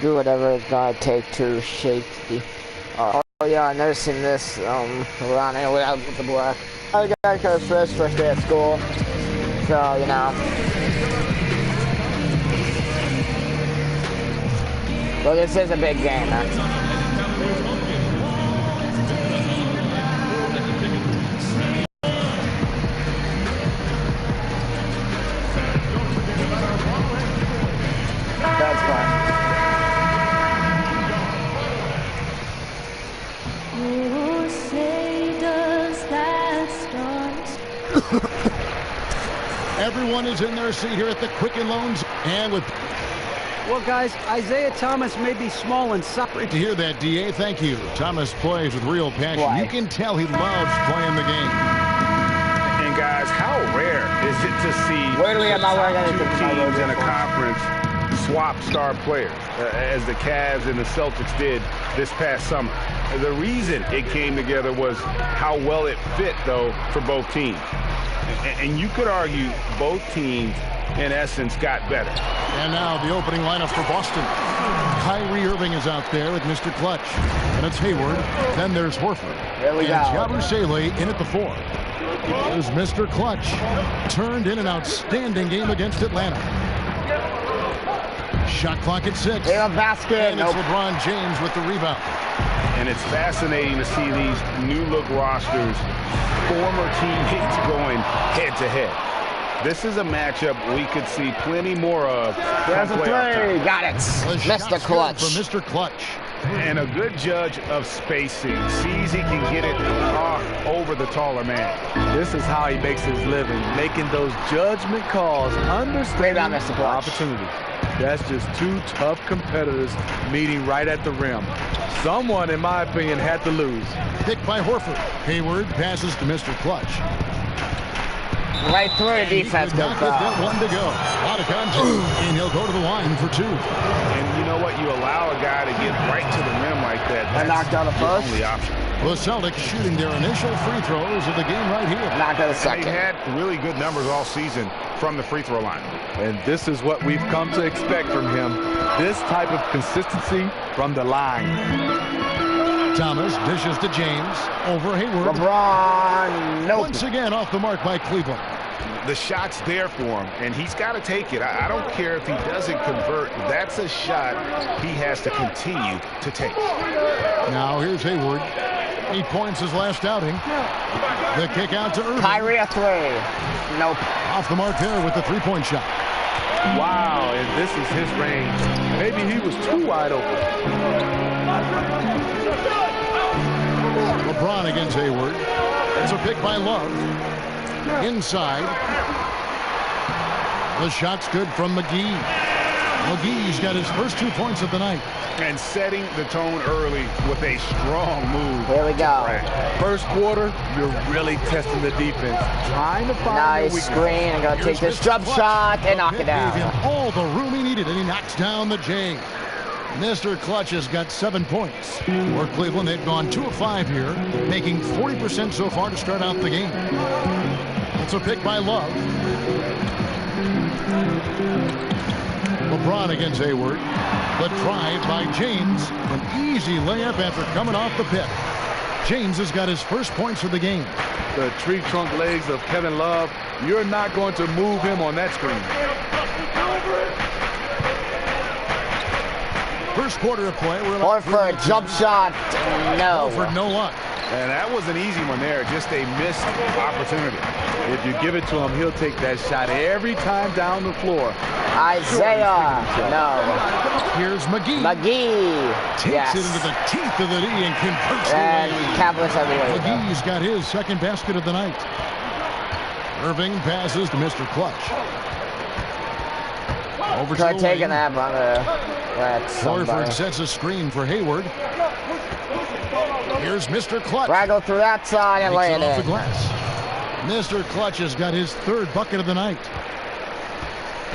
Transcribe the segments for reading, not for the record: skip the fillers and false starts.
do whatever it's gonna take to shake the. Oh yeah, I've never seen this around here without the black. I got kind of first day at school, so you know. Well, this is a big game, huh? That's fine. Oh, say does that start? Everyone is in their seat here at the Quicken Loans and with. Well, guys, Isaiah Thomas may be small and size. Great to hear that, DA. Thank you. Thomas plays with real passion. Why? You can tell he loves playing the game. And guys, how rare is it to see Where do we the have my top word? two teams in a conference swap star players, as the Cavs and the Celtics did this past summer? The reason it came together was how well it fit, though, for both teams. And you could argue both teams, in essence, got better. And now the opening lineup for Boston. Kyrie Irving is out there with Mr. Clutch. And it's Hayward. Then there's Horford. There we and go. Yabusele in at the 4. Here's Mr. Clutch. Turned in an outstanding game against Atlanta. Shot clock at 6. They have a basket. And it's Nope. LeBron James with the rebound. And it's fascinating to see these new-look rosters, former teammates going head-to-head. This is a matchup we could see plenty more of. There's a come playoff time. 3. Got it. The Mr. shot's Clutch. good for Mr. Clutch. And a good judge of spacing. Sees he can get it over the taller man. This is how he makes his living, making those judgment calls, understanding Rebound, Mr. the Clutch. opportunity. That's just two tough competitors meeting right at the rim. Someone, in my opinion, had to lose. Picked by Horford. Hayward passes to Mr. Clutch. Right through the defense. He did not Good get foul. that one to go. A lot of contact, and he'll go to the line for 2. And you know what? You allow a guy to get right to the rim like that. And knock down the your first. only option. The Celtics shooting their initial free throws of the game right here. Not gonna They've second. had really good numbers all season from the free throw line. And this is what we've come to expect from him. This type of consistency from the line. Thomas dishes to James. Over Hayward. LeBron. Nope. Once again off the mark by Cleveland. The shot's there for him, and he's got to take it. I don't care if he doesn't convert. That's a shot he has to continue to take. Now here's Hayward. 8 points his last outing. The kick out to Irving. Kyrie a 3. Nope. Off the mark there with the 3-point shot. Wow, and this is his range. Maybe he was too wide open. LeBron against Hayward. It's a pick by Love. Inside. The shot's good from McGee. McGee's got his first 2 points of the night. And setting the tone early with a strong move. Here we go. First quarter, you're really testing the defense. Trying to find Nice the screen. weakness. And gonna take this jump shot and knock it Gave him down. all the room he needed, and he knocks down the J. Mr. Clutch has got 7 points. For Cleveland, they've gone 2 of 5 here, making 40% so far to start out the game. It's a pick by Love. LeBron against Hayward. The drive by James. An easy layup after coming off the pick. James has got his first points of the game. The tree trunk legs of Kevin Love, you're not going to move him on that screen. First quarter of play. We're about Or for a 3 jump shot. No. For no luck. And that was an easy one there. Just a missed opportunity. If you give it to him, he'll take that shot every time down the floor. Isaiah. No. Here's McGee. McGee. Takes Yes. it into the teeth of the knee and converts And away. Cavaliers everywhere. McGee's got his second basket of the night. Irving passes to Mr. Clutch. Over to Try the taking lane. that, but I'm gonna let somebody. Horford sets a screen for Hayward. Here's Mr. Clutch. Raggle through that side and lay Takes it it off the in. glass. Mr. Clutch has got his 3rd bucket of the night.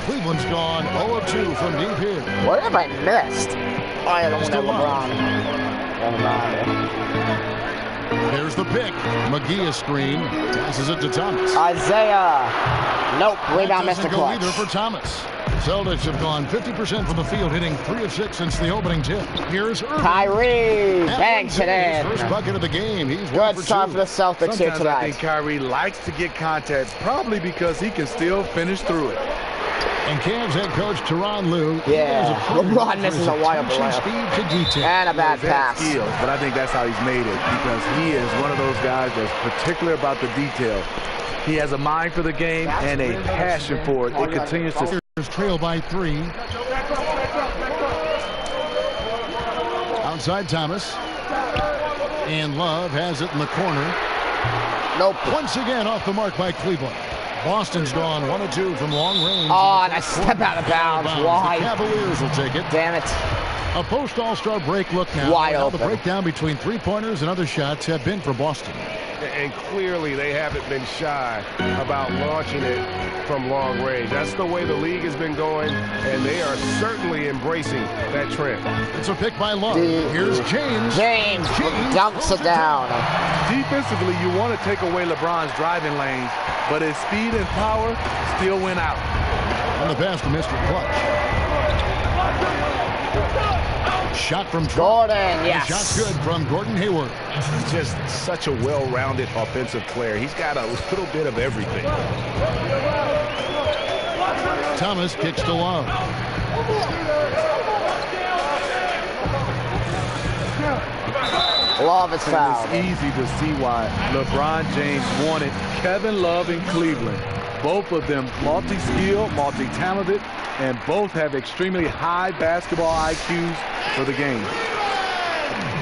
Cleveland's gone 0 of 2 from deep here. What have I missed? Oh, I don't Still know LeBron. There's the pick. McGee is screen. Passes it to Thomas. Isaiah. Nope. Rebound, That doesn't Mr. go Clutch. either for Thomas. Celtics have gone 50% from the field, hitting 3 of 6 since the opening tip. Here's Irving. Kyrie banks it in. First bucket of the game. He's good start for the Celtics here Sometimes tonight. I think Kyrie likes to get contact, probably because he can still finish through it. And Cavs head coach Tyronn Lue. Yeah, LeBron misses a wide open layup. Speed to detail. And a bad pass. Skills, but I think that's how he's made it, because he is one of those guys that's particular about the detail. He has a mind for the game and a passion for it. It continues to trail by 3. Outside Thomas. And Love has it in the corner. Nope. Once again off the mark by Cleveland. Boston's gone 1 of 2 from long range. Oh, and a step out of bounds. Why? The Cavaliers will take it. Damn it. A post-All-Star break look now. Wide How open. The breakdown between three-pointers and other shots have been for Boston. And clearly they haven't been shy about launching it from long range. That's the way the league has been going, and they are certainly embracing that trend. It's a pick by Love. Here's James. James dumps it down. Defensively, you want to take away LeBron's driving lanes, but his speed and power still went out. On the pass to Mr. Clutch. Shot from Gordon, yes. The shot's good from Gordon Hayward. He's just such a well-rounded offensive player. He's got a little bit of everything. Thomas kicks to Love. Love is fouled. It's easy to see why LeBron James wanted Kevin Love in Cleveland. Both of them multi-skilled, multi-talented, and both have extremely high basketball IQs for the game.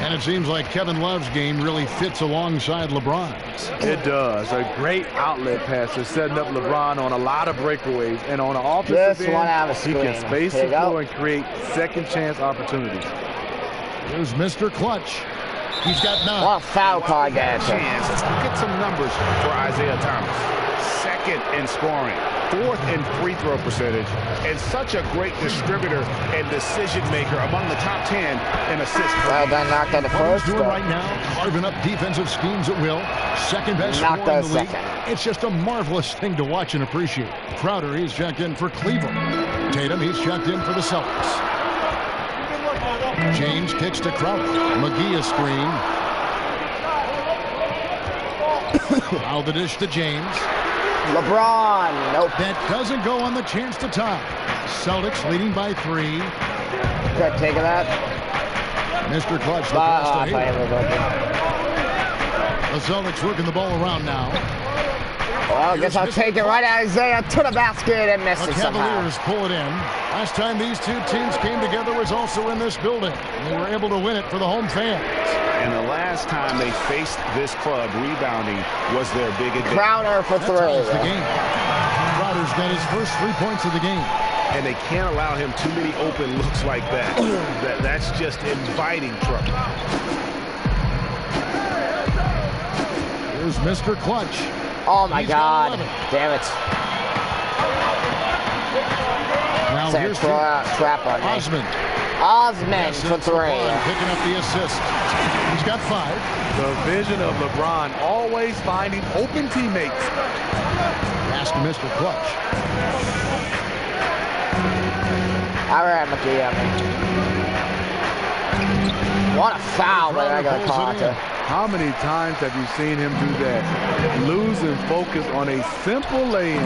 And it seems like Kevin Love's game really fits alongside LeBron's. It does. A great outlet passer, setting up LeBron on a lot of breakaways. And on the offensive end, he can space the floor and create second chance opportunities. Here's Mr. Clutch. He's got 9. What a foul call again. Chance. Let's look at some numbers for Isaiah Thomas. Second in scoring, 4th in free throw percentage, and such a great distributor and decision maker, among the top 10 in assists. Well done, knocked out the first. Doing right now, carving up defensive schemes at will. Second best scorer in the league. It's just a marvelous thing to watch and appreciate. Crowder, he's checked in for Cleveland. Tatum, he's checked in for the Celtics. James kicks to Crowder. McGee a screen. Foul the dish to James. LeBron, nope. That doesn't go on the chance to tie. Celtics leading by 3. Good take of that. Mr. Clutch, the pass to Hayward. The Celtics working the ball around now. Well, I guess I'll take it right at Isaiah to the basket and miss it somehow. The Cavaliers pull it in. Last time these two teams came together was also in this building. They were able to win it for the home fans. And the last time they faced this club rebounding was their big advantage. Crowder for 3. The game. Crowder's got his first 3 points of the game. And they can't allow him too many open looks like that. That's just inviting trouble. Here's Mr. Clutch. Oh my God. Damn it. Now here's trap on Osmond. Osmond for 3. Picking up the assist. He's got 5. The vision of LeBron, always finding open teammates. Pass to Mr. Clutch. All right, McGee. What a foul, but I got caught. How many times have you seen him do that? Losing focus on a simple lay-in.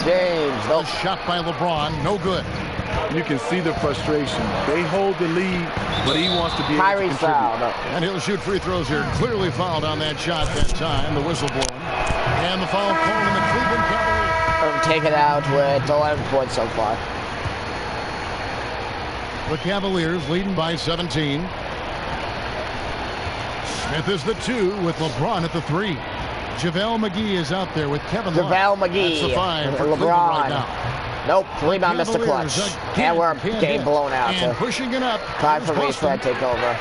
James, no shot by LeBron, no good. You can see the frustration. They hold the lead, but he wants to be able to contribute. Fouled. And he'll shoot free throws here. Clearly fouled on that shot that time. The whistle blowing. And the foul called in the Cleveland Cavaliers. Take it out with 11 points so far. The Cavaliers leading by 17. Smith is the 2 with LeBron at the 3. JaVale McGee is out there with Kevin Love. JaVale McGee. That's the 5 for LeBron. right now. Nope, rebound Mr. Clutch. And we're getting blown out. And pushing it up. Time for Reese to take over.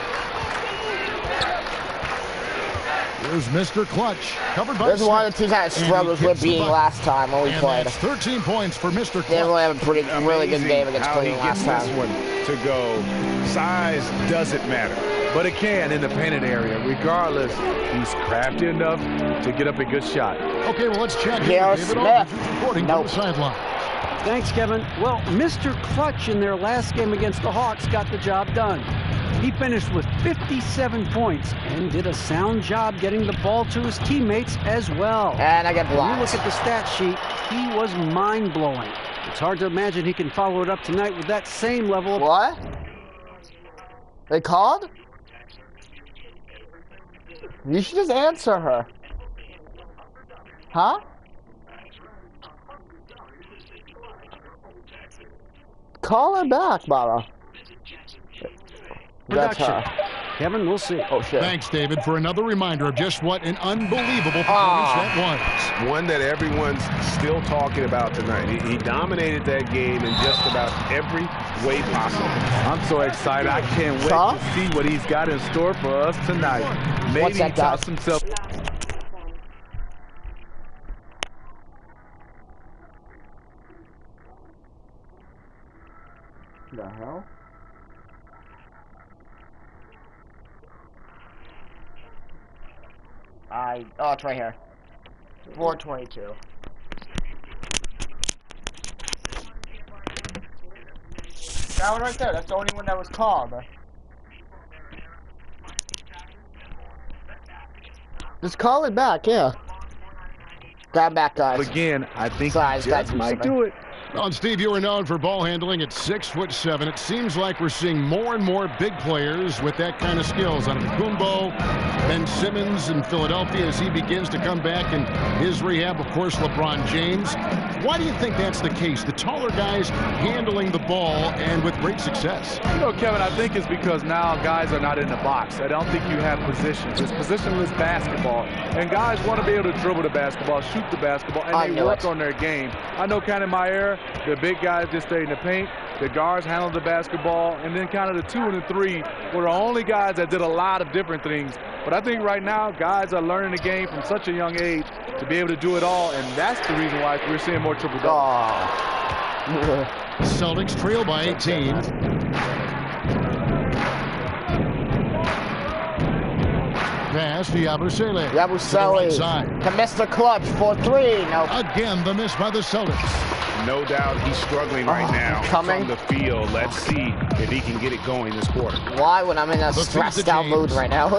Here's Mr. Clutch. Covered by This is one of the teams that struggles with being last time when we played. That's 13 points for Mr. Clutch. They really have a really good game against Cleveland last time. This one to go. Size doesn't matter. But it can in the painted area. Regardless, he's crafty enough to get up a good shot. Okay, well, let's check David Smith. Reporting from the sideline. Thanks, Kevin. Well, Mr. Clutch in their last game against the Hawks got the job done. He finished with 57 points and did a sound job getting the ball to his teammates as well. And I get blocked. When you look at the stat sheet, he was mind-blowing. It's hard to imagine he can follow it up tonight with that same level of... What? They called? You should just answer her. Huh? Call her back, Baba. That's her. Kevin, we'll see. Oh, shit. Thanks, David, for another reminder of just what an unbelievable performance that was. One that everyone's still talking about tonight. He dominated that game in just about every way possible. I'm so excited. I can't wait to see what he's got in store for us tonight. Maybe he tops himself. The hell? Oh, it's right here. 422. That one right there. That's the only one that was called. Just call it back, yeah. Grab back, guys. Again, I think Guys, just might do it. Well, and Steve, you are known for ball handling at 6'7". It seems like we're seeing more and more big players with that kind of skills. Out of Kumbo, Ben Simmons in Philadelphia as he begins to come back in his rehab. Of course, LeBron James. Why do you think that's the case? The taller guys handling the ball and with great success. You know, Kevin, I think it's because now guys are not in the box. I don't think you have positions. It's positionless basketball. And guys want to be able to dribble the basketball, shoot the basketball, and they work on their game. I know kind of my era, the big guys just stay in the paint. The guards handled the basketball, and then kind of the 2 and the 3 were the only guys that did a lot of different things. But I think right now, guys are learning the game from such a young age to be able to do it all, and that's the reason why we're seeing more triple doubles. Celtics trail by 18. Pass to Yabusele. Yabusele to Mr. Clutch for 3. Nope. Again, the miss by the Celtics. No doubt he's struggling right now from the field. Let's see if he can get it going this quarter. Why when I'm in a stressed out mood right now?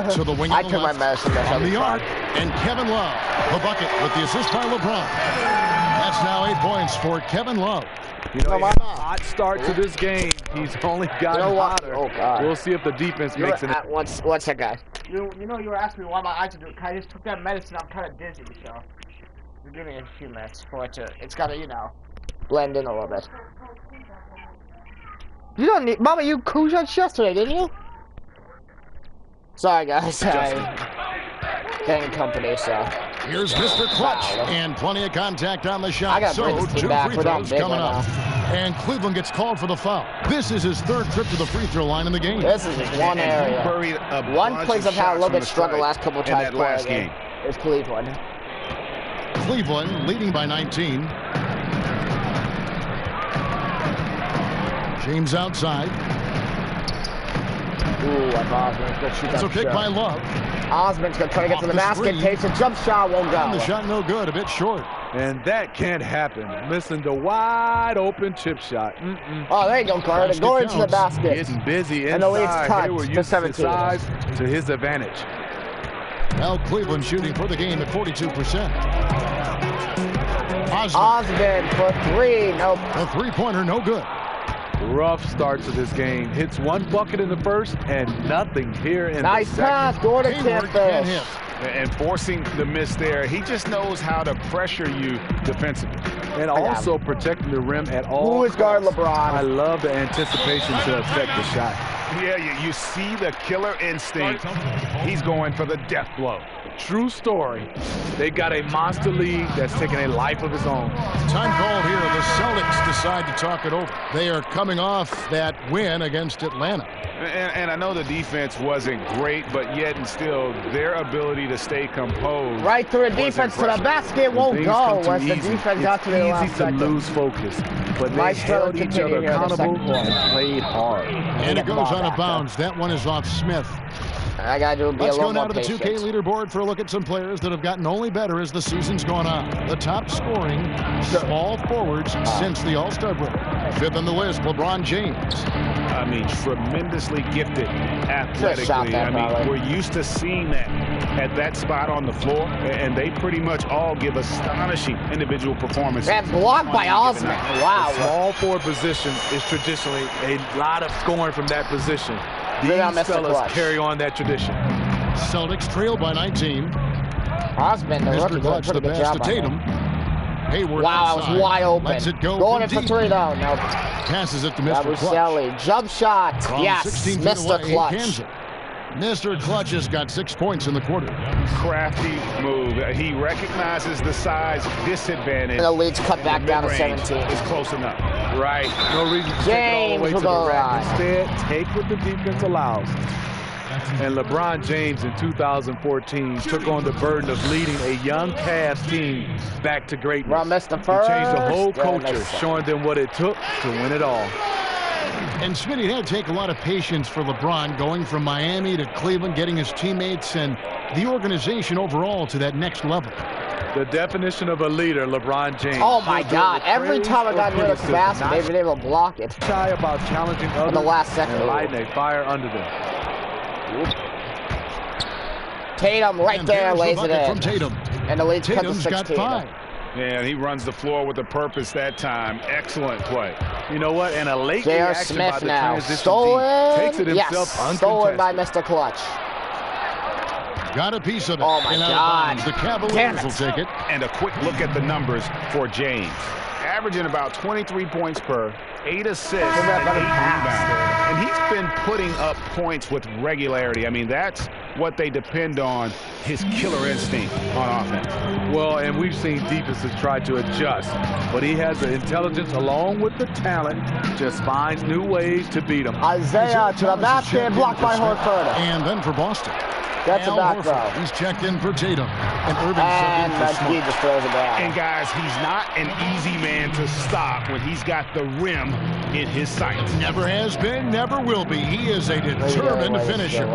So the wing I took my medicine to on the arc, and Kevin Love, the bucket with the assist by LeBron. That's now 8 points for Kevin Love. You know, he's a hot start to this game. He's only gotten hotter. Oh, God. We'll see if the defense makes it. What's that guy? You know, you were asking me why my eyes are doing. I just took that medicine. I'm kind of dizzy, so. Give me a few minutes for it to. It's gotta, you know, blend in a little bit. You don't need. Mama, you cool shots yesterday, didn't you? Sorry, guys. Getting company, so. Here's Mr. Clutch, and plenty of contact on the shot. I got so 2 back free throws coming up. And Cleveland gets called for the foul. This is his 3rd trip to the free throw line in the game. This is just one area. One place I've had a little bit struggle last couple of times last game is Cleveland. Cleveland leading by 19. James outside. Ooh, Osmond's gonna shoot that It's a pick shot. by Love. Osmond's gonna try to get to the basket, screen. takes a jump shot, won't go. And the shot no good, a bit short. And that can't happen. Missing the wide open chip shot. Oh, there you go, Carter. Basket Going to the counts. basket. Getting busy inside. And the lead's cut They were to using 17. size to his advantage. Now Cleveland shooting for the game at 42%. Osmond for 3. Nope. A three-pointer, no good. Rough start to this game. Hits 1 bucket in the first and nothing here in Nice the second. pass. Gordon can't Hayward can't finish. hit. And forcing the miss there, he just knows how to pressure you defensively. And also protecting the rim at all Who is guard costs. LeBron? I love the anticipation to affect the shot. Yeah, you see the killer instinct. He's going for the death blow. True story. They got a monster lead that's taking a life of its own. Time called here. The Celtics decide to talk it over. They are coming off that win against Atlanta. And I know the defense wasn't great, but yet and still, their ability to stay composed. Right through the defense to the basket won't Things go come too once the easy. defense got to the It's last easy to second. lose focus, but they Nice held throw each continue other here in the accountable second quarter. and played hard. And it goes out of bounds. That one is off Smith. I got to be Let's a go little now more to the 2K patient. leaderboard for a look at some players that have gotten only better as the season's gone on. The top scoring small forwards since the All-Star break. Fifth on the list, LeBron James. I mean, tremendously gifted athletically. I mean, we're used to seeing that at that spot on the floor, and they pretty much all give astonishing individual performances. That blocked by Osman. Wow. The small forward position is traditionally a lot of scoring from that position. These fellas carry on that tradition. Celtics trail by 19. Osman, the rookie, Mr. Clutch, the pass to Tatum. Hayward wow, outside. I was wide open. Lets it go going in for deep. 3 though. No. Passes it to Mr. Clutch. Kelly. Jump shot. From yes, 16 Mr. away, Clutch. Mr. Clutch has got 6 points in the quarter. Crafty move. He recognizes the size disadvantage. And the lead's cut back down to 17. It's close enough. Right. No reason to take it all the way to the rack. Instead, take what the defense allows. And LeBron James in 2014 took on the burden of leading a young Cavs team back to greatness. Well, missed the first. He changed the whole culture, showing them what it took to win it all. And Smitty, that'd take a lot of patience for LeBron going from Miami to Cleveland, getting his teammates and the organization overall to that next level. The definition of a leader, LeBron James. Oh my God! Every time I got near the basket, they've been able to block it. Shy about challenging others in the last second. And lighting a fire under them. Tatum right there lays it in. From Tatum. And the lead's cut to 16. Got 5. Yeah, he runs the floor with a purpose that time. Excellent play. You know what? And a late J.R. reaction by Smith the now. transition Stolen. team. Takes it himself yes, stolen by Mr. Clutch. Got a piece of it. Oh my God. The Cavaliers will take it. And a quick look at the numbers for James. Averaging about 23 points per, 8 assists, and 8 rebounds. And he's been putting up points with regularity. I mean, that's what they depend on, his killer instinct on offense. Well, and we've seen defenses try to adjust, but he has the intelligence along with the talent, just finds new ways to beat them. Isaiah to the basket, blocked by Horford. And then for Boston. That's a back row. He's checked in for Tatum. And Irving and McGee just throws it down. And guys, he's not an easy man to stop when he's got the rim in his sights. Never has been, never will be. He is a determined finisher.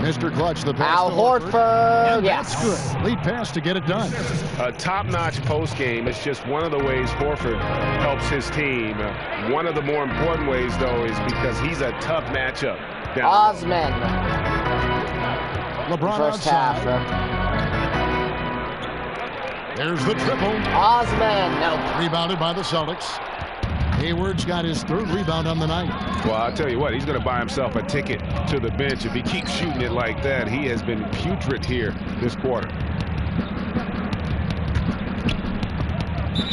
Mr. Clutch, the pass Al to Horford. And yes. That's good. Lead pass to get it done. A top-notch post game. It's just one of the ways Horford helps his team. One of the more important ways, though, is because he's a tough matchup. Osman. LeBron First outside. half. There's the triple. Osman. Nope. Rebounded by the Celtics. Hayward's got his 3rd rebound on the night. Well, I'll tell you what, he's going to buy himself a ticket to the bench. If he keeps shooting it like that, he has been putrid here this quarter.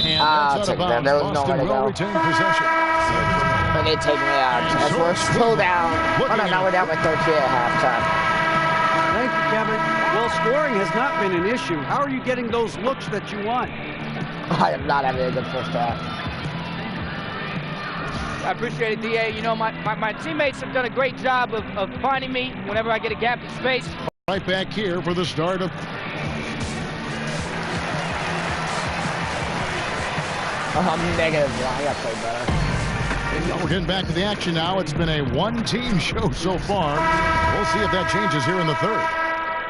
And that's out of bounds. Boston will retain possession. When they take me out, as we're still down. Oh no, now we're down by 13 at halftime. Thank you, Kevin. Well, scoring has not been an issue. How are you getting those looks that you want? I am not having a good first half. I appreciate it, DA. You know, my teammates have done a great job of finding me whenever I get a gap in space. Right back here for the start of... I'm negative. I got to play better. We're getting back to the action now. It's been a one-team show so far. We'll see if that changes here in the 3rd.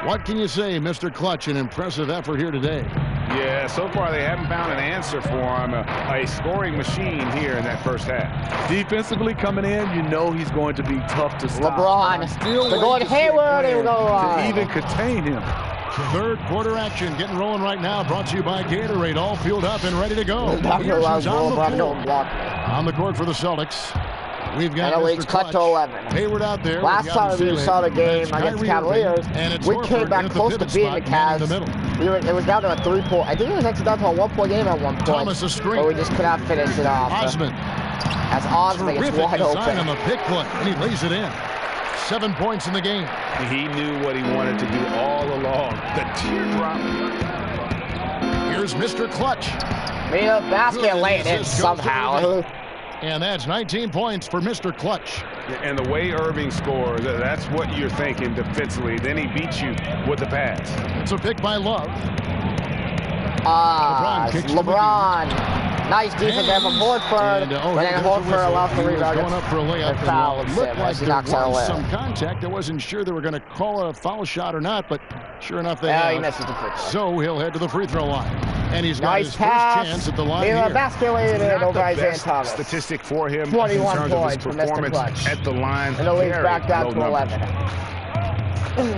What can you say, Mr. Clutch? An impressive effort here today. Yeah, so far they haven't found an answer for him. A scoring machine here in that first half. Defensively coming in, you know he's going to be tough to stop. LeBron. Still they're going Hayward. They go to even contain him. 3rd quarter action getting rolling right now. Brought to you by Gatorade. All fueled up and ready to go. Here's who's on the court for the Celtics. We've got Mr. Clutch. Cut to 11. Hayward out there. Last time we saw the game against the Cavaliers, we came back close to beating the Cavs. It was down to a 3-point. I think it was actually down to a 1-point game at one point. Thomas a screen. But we just could not finish it off. Osman. As Osman gets wide open. On the pick play, and he lays it in. 7 points in the game. He knew what he wanted to do all along. The teardrop. Here's Mr. Clutch. Made a basket, lay it in somehow. And that's 19 points for Mr. Clutch. And the way Irving scores, that's what you're thinking defensively. Then he beats you with the pass. It's a pick by Love. LeBron. Nice defense there from Horford. And, But then Horford allows the He was rebound. going up for a layup. And foul And, him looked like as he there knocks out a was layup. some contact. I wasn't sure they were going to call a foul shot or not, but sure enough they He have. misses the free throw. So he'll head to the free throw line. And he's got Nice his pass. first chance at the line Mila here. basket-weighted Not over the Isaiah best Thomas. statistic for him 21 in terms of points his for Mr. performance Clutch. at the line. And the lead's Very back down low to numbers. 11.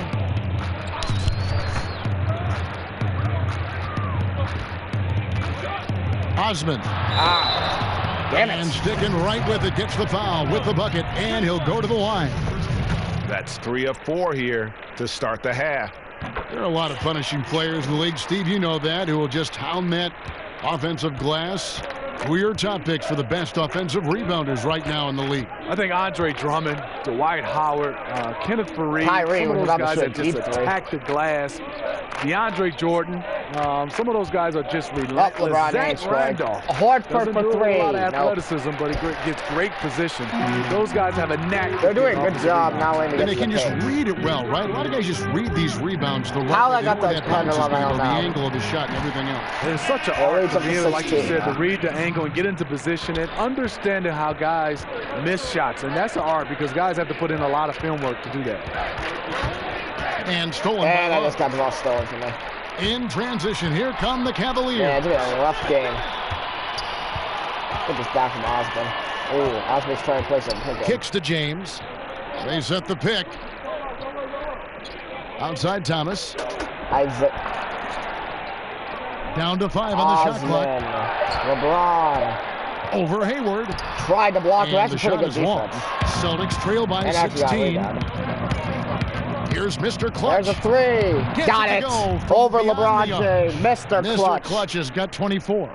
Osman. Damn And it. sticking right with it, gets the foul with the bucket, and he'll go to the line. That's 3 of 4 here to start the half. There are a lot of punishing players in the league, Steve, you know that, who will just hound that offensive glass. Who are your top picks for the best offensive rebounders right now in the league? I think Andre Drummond, Dwight Howard, Kenneth Fareed, Kyrie some of was those about to guys shoot that just deep three. attack the glass. DeAndre Jordan, some of those guys are just relentless. LeBron Zach James scored. Randolph Horford doesn't for do three. a lot of Nope. athleticism, but he gets great position. Those guys have a knack. They're doing a for good offensive job rebounds. not only to And get they to can the just paint. read it well, right? A lot of guys just read these rebounds the right How way. I They got know where those that bounce is 10, going to 11 go, the now. angle of the shot and everything else. It's such an Yeah, art leads to up to be able, like you 16 said, to now. read the angle and get into position and understanding how guys miss shots. And that's an art because guys have to put in a lot of film work to do that. And stolen And by I just got the ball stolen from me. In transition, here come the Cavaliers. Yeah, it's been a rough game. Get this back from Osman. Oh, Osman's trying to play some pick. Kicks to James. They set the pick. Outside Thomas. Isaac. Down to 5 on the shot clock. Osman. LeBron. Over Hayward. Tried to block. And That's the a pretty shot good is long. defense. Celtics trail by And actually got a 16. rebound. Here's Mr. Clutch. There's a three. Gets Got it it. to go from Over beyond LeBron the arc. James. Mr. Mr. Clutch has got 24.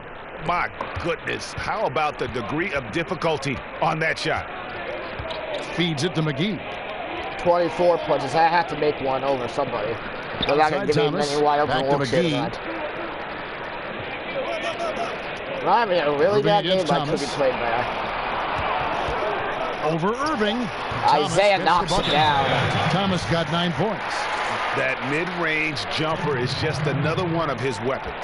My goodness, how about the degree of difficulty on that shot? Feeds it to McGee. 24 punches. I have to make one over somebody. They're not going Outside to give me Thomas. many wide open Back to looks here McGee. tonight. Well, I mean, a really Irving bad game against by could be Thomas. played better. Over Irving. Isaiah Thomas knocks gets the it bucket. down. Thomas got 9 points. That mid-range jumper is just another one of his weapons.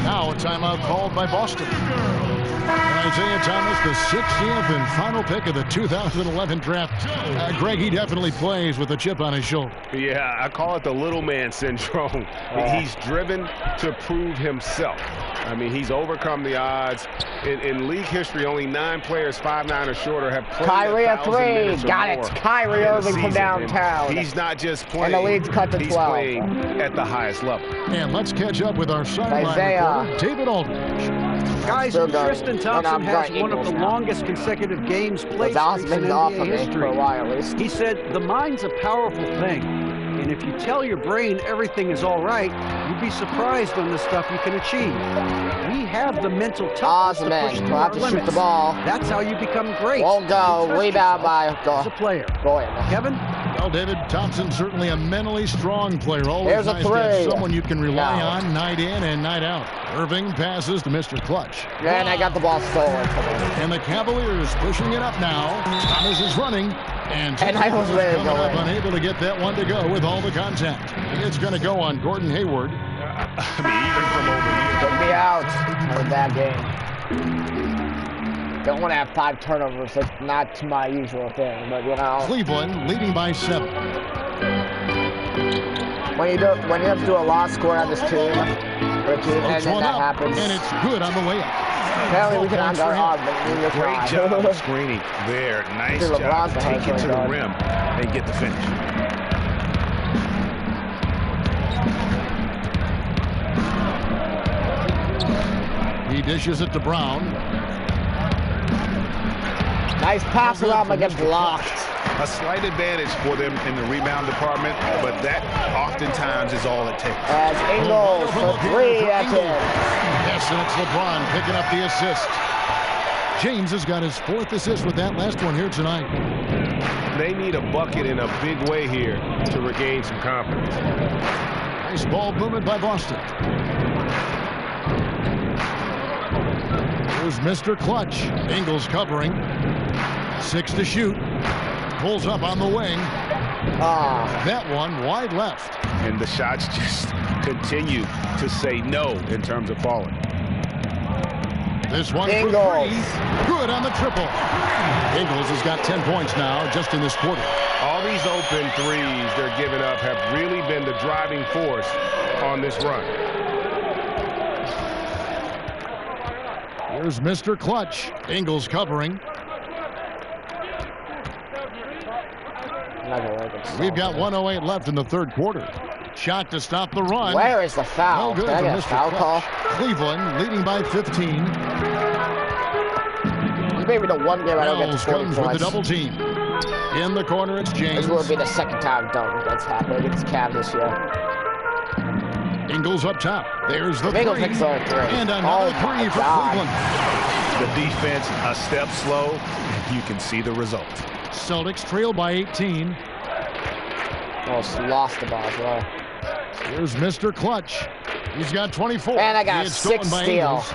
Now a timeout called by Boston. And Isaiah Thomas, the 60th and final pick of the 2011 draft. Greg, he definitely plays with a chip on his shoulder. Yeah, I call it the little man syndrome. He's driven to prove himself. I mean, he's overcome the odds. In league history, only 9 players 5'9" or shorter have played Kyrie a 1,000 three. minutes or Got it. more Kyrie in a Irving from season. downtown. And he's not just playing. And the lead's cut to he's 12. playing at the highest level. And let's catch up with our sideline Isaiah. reporter, David Aldridge. Guys, Still going. Tristan And Thompson I'm has going one of the Eagles now. longest consecutive games played But streaks in Osman's off NBA of me for a history. while at least. He said, the mind's a powerful thing. And if you tell your brain everything is all right, you'd be surprised on the stuff you can achieve. We have the mental toughness to push Osman through will our have to shoot limits. the ball. That's how you become great. Won't go. Test Rebound yourself by as a player. Go in. Kevin? Well, David Thompson, certainly a mentally strong player. Always There's a nice to have three. someone you can rely No. on night in and night out. Irving passes to Mr. Clutch. And I got the ball stolen from him. And the Cavaliers pushing it up now. Thomas is running. And I was ready to coming go up, in. unable to get that one to go with all the contact. It's going to go on Gordon Hayward. I mean, even from over here. Took me out. That was a bad game. Don't want to have 5 turnovers. That's not my usual thing, but you know. Cleveland leading by 7. When you have to do a lost score on this team, and then One that up, happens. and it's good on the way up. Apparently we can Points on for him. Osman. Great job of screening there. Nice Dude, job. LeBron's the Take it hard to the guard. rim and get the finish. He dishes it to Brown. Nice pass Good around, from but gets Mr. blocked. A slight advantage for them in the rebound department, but that oftentimes is all it takes. As Ingles for 3, that's it. Yes, and it's LeBron picking up the assist. James has got his 4th assist with that last one here tonight. They need a bucket in a big way here to regain some confidence. Nice ball movement by Boston. Here's Mr. Clutch. Ingles covering. 6 to shoot. Pulls up on the wing. That one wide left. And the shots just continue to say no in terms of falling. This one Ingles. for 3. Good on the triple. Ingles has got 10 points now just in this quarter. All these open threes they're giving up have really been the driving force on this run. Here's Mr. Clutch. Ingles covering. We've got 1:08 left in the third quarter. Shot to stop the run. Where is the foul? No good Can I for get a Mr. foul call? Clutch. Cleveland leading by 15. Maybe the one game I don't get to Wells 40 comes points. with the double team. In the corner, it's James. This will be the second time that's happened against Cavs this year. Ingles up top. There's the Ingles three. hits the three. And another Oh my three for God. Cleveland. The defense a step slow. You can see the result. Celtics trail by 18. Almost lost the ball as well. Here's Mr. Clutch. He's got 24. And I got He a is stolen 6 by steal. Ingles.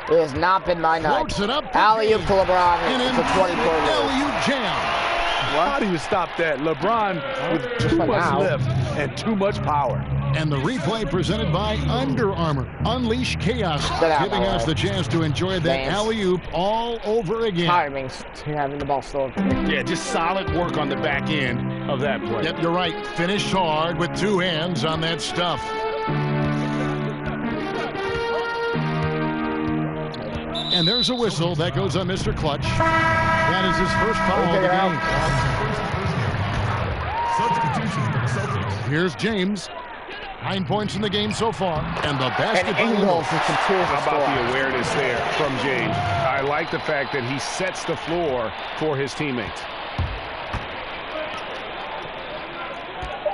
It has not been my night. Floats it up. Alley-oop to LeBron. And It's a in 24 lead. alley-oop jam. How do you stop that? LeBron with Just too for much now. lift and too much power. And the replay presented by Under Armour. Unleash chaos, Get out giving my us way. the chance to enjoy that Dance. alley-oop all over again. Timing to having the ball stolen from me. Yeah, just solid work on the back end of that play. Yep, you're right. Finished hard with 2 hands on that stuff. And there's a whistle that goes on Mr. Clutch. That is his first foul of the game. Here's James. 9 points in the game so far. And the basket And by Ingles Ingles. continues to How about score. the awareness there from James? I like the fact that he sets the floor for his teammates.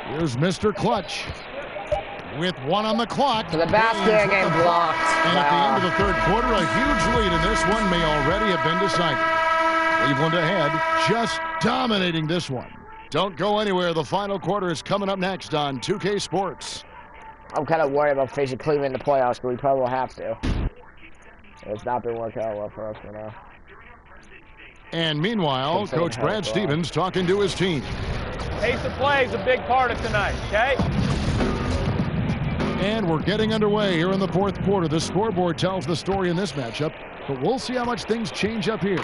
Here's Mr. Clutch. With 1 on the clock. To the basket James with again, the block. blocked. And at the Wow. end of the third quarter, a huge lead in this one may already have been decided. Cleveland ahead, just dominating this one. Don't go anywhere. The final quarter is coming up next on 2K Sports. I'm kind of worried about facing Cleveland in the playoffs, but we probably will have to. It's not been working out well for us for now. And meanwhile, Considering Coach how Brad it's Stevens talking to his team. Pace of play is a big part of tonight, okay? And we're getting underway here in the fourth quarter. The scoreboard tells the story in this matchup, but we'll see how much things change up here.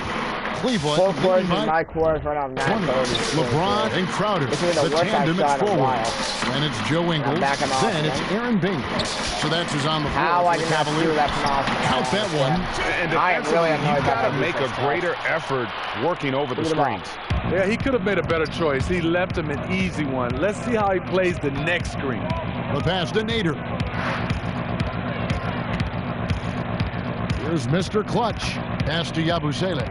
Cleveland Full court leading in by my court right now. 20. LeBron and Crowder. This is the The worst tandem I've is shot in a forward. while. And it's Joe Ingles. backing off Then it's again. Aaron Baines. So that's who's on the floor How for I the did not do Cavaliers. that from off. Count that one. And I am defensively, really annoyed you've by got to that make a defense, guys. greater effort working over the Look at the screens. Yeah, he could have made a better choice. He left him an easy one. Let's see how he plays the next screen. The pass to Nader. Here's Mr. Clutch. Pass to Yabusele.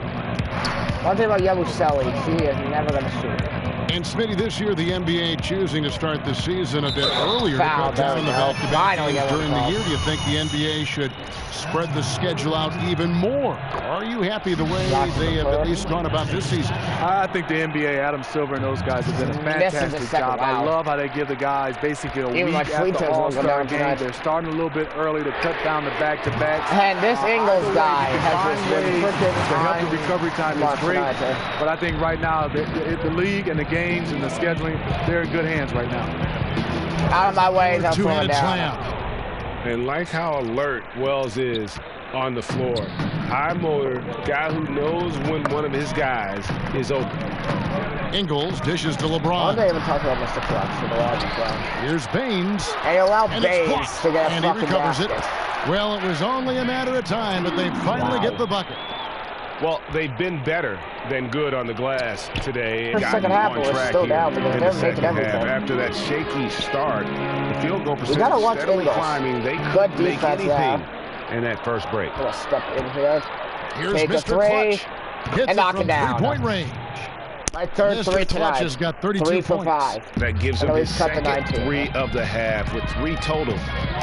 One thing about Yabusele, he is never going to shoot. And Smitty, this year the NBA choosing to start the season a bit earlier Foul, to cut down on the there we go. back-to-back Finally games got during the foul. year. Do you think the NBA should spread the schedule out even more? Are you happy the way they have at least gone about this season? I think the NBA, Adam Silver and those guys have done a This is the fantastic second job. I round. love how they give the guys basically a Even week my after free throws won't go All-Star down game. tonight. They're starting a little bit early to cut down the back-to-backs. And this Ingles Either way, guy you can has find just been ways freaking to help fine. the recovery time Mark is great. tonight, sir. But I think right now, the league and the games and the scheduling, they're in good hands right now. Out of my way, they'll slow it Two-handed down. slam. And like how alert Wells is on the floor, I'm a guy who knows when one of his guys is open. Ingles dishes to I'm LeBron. not even talking about Mr. Clutch for the last time. Here's Baines. And you allow And it's Baines blocked. to get a And he fucking recovers basket. it. Well, it was only a matter of time, but they finally Wow. get the bucket. Well, they've been better than good on the glass today. The Gotten second half on was track still here down because in they're the making second half. everything. After that shaky start, the field goal gotta percentage watch steadily Ingles. climbing. They Good couldn't make defense, anything in that first break. Gonna step in here. Here's Take a Mr. three Clutch. Hits and knock it it down. from three-point range. My third Mr. three Clutch tonight. has got 32 3 for points. 5. That gives And him he's his cut to second 19. 3 of the half with 3 total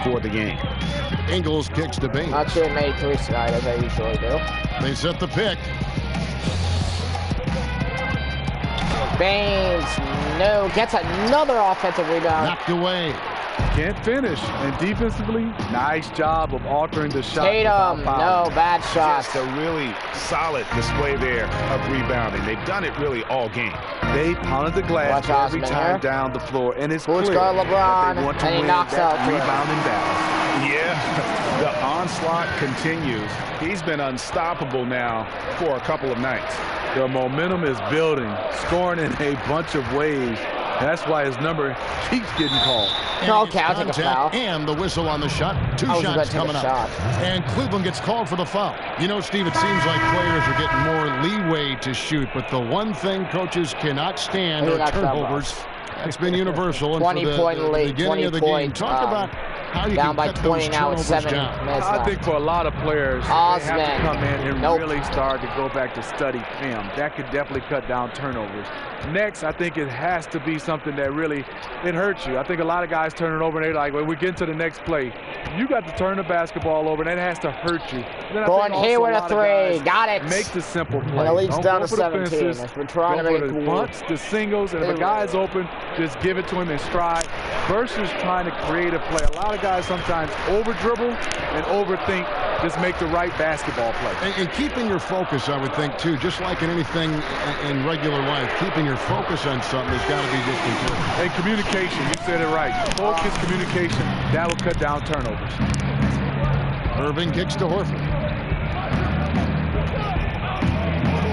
for the game. Ingles kicks to Baines. Not shooting many threes tonight as I usually do. They set the pick. Baines, no, gets another offensive rebound. Knocked away. can't finish. And defensively, nice job of altering the shot. Tatum, no bad shots. Just a really solid display there of rebounding. They've done it really all game. They pounded the glass Watch every Osman time here. down the floor, and it's Who's clear got that LeBron, they want to and he win knocks that out Tatum. rebounding battle. Yeah, the onslaught continues. He's been unstoppable now for a couple of nights. The momentum is building, scoring in a bunch of ways. That's why his number keeps getting called. No, okay, I'll take a foul. And the whistle on the shot. Two I was about shots to take coming a up. shot. And Cleveland gets called for the foul. You know, Steve, it seems like players are getting more leeway to shoot, but the one thing coaches cannot stand Who are knocks that turnovers. That's been universal. And 20 for the, point the lead, beginning 20 of the game, points, talk about how you down can by cut 20 those now with turnovers 7 down. minutes I left. think for a lot of players, they Osman. have to come in and Nope. really start to go back to study film. That could definitely cut down turnovers. Next, I think it has to be something that really, it hurts you. I think a lot of guys turn it over and they're like, when we get to the next play, you got to turn the basketball over, and that has to hurt you. Then I Going think here also with a lot of guys three. Got it. Make the simple play. And the lead's Don't down go to for the 17. fences. As we're trying to Go make for it the cool. bunts, the singles, and if a guy's open, just give it to him in stride versus trying to create a play. A lot of guys sometimes over-dribble and overthink, just make the right basketball play. And keeping your focus, I would think, too, just like in anything in regular life, keeping your focus on something has got to be just important. And communication, you said it right. Focus, communication, that will cut down turnovers. Irving kicks to Horford.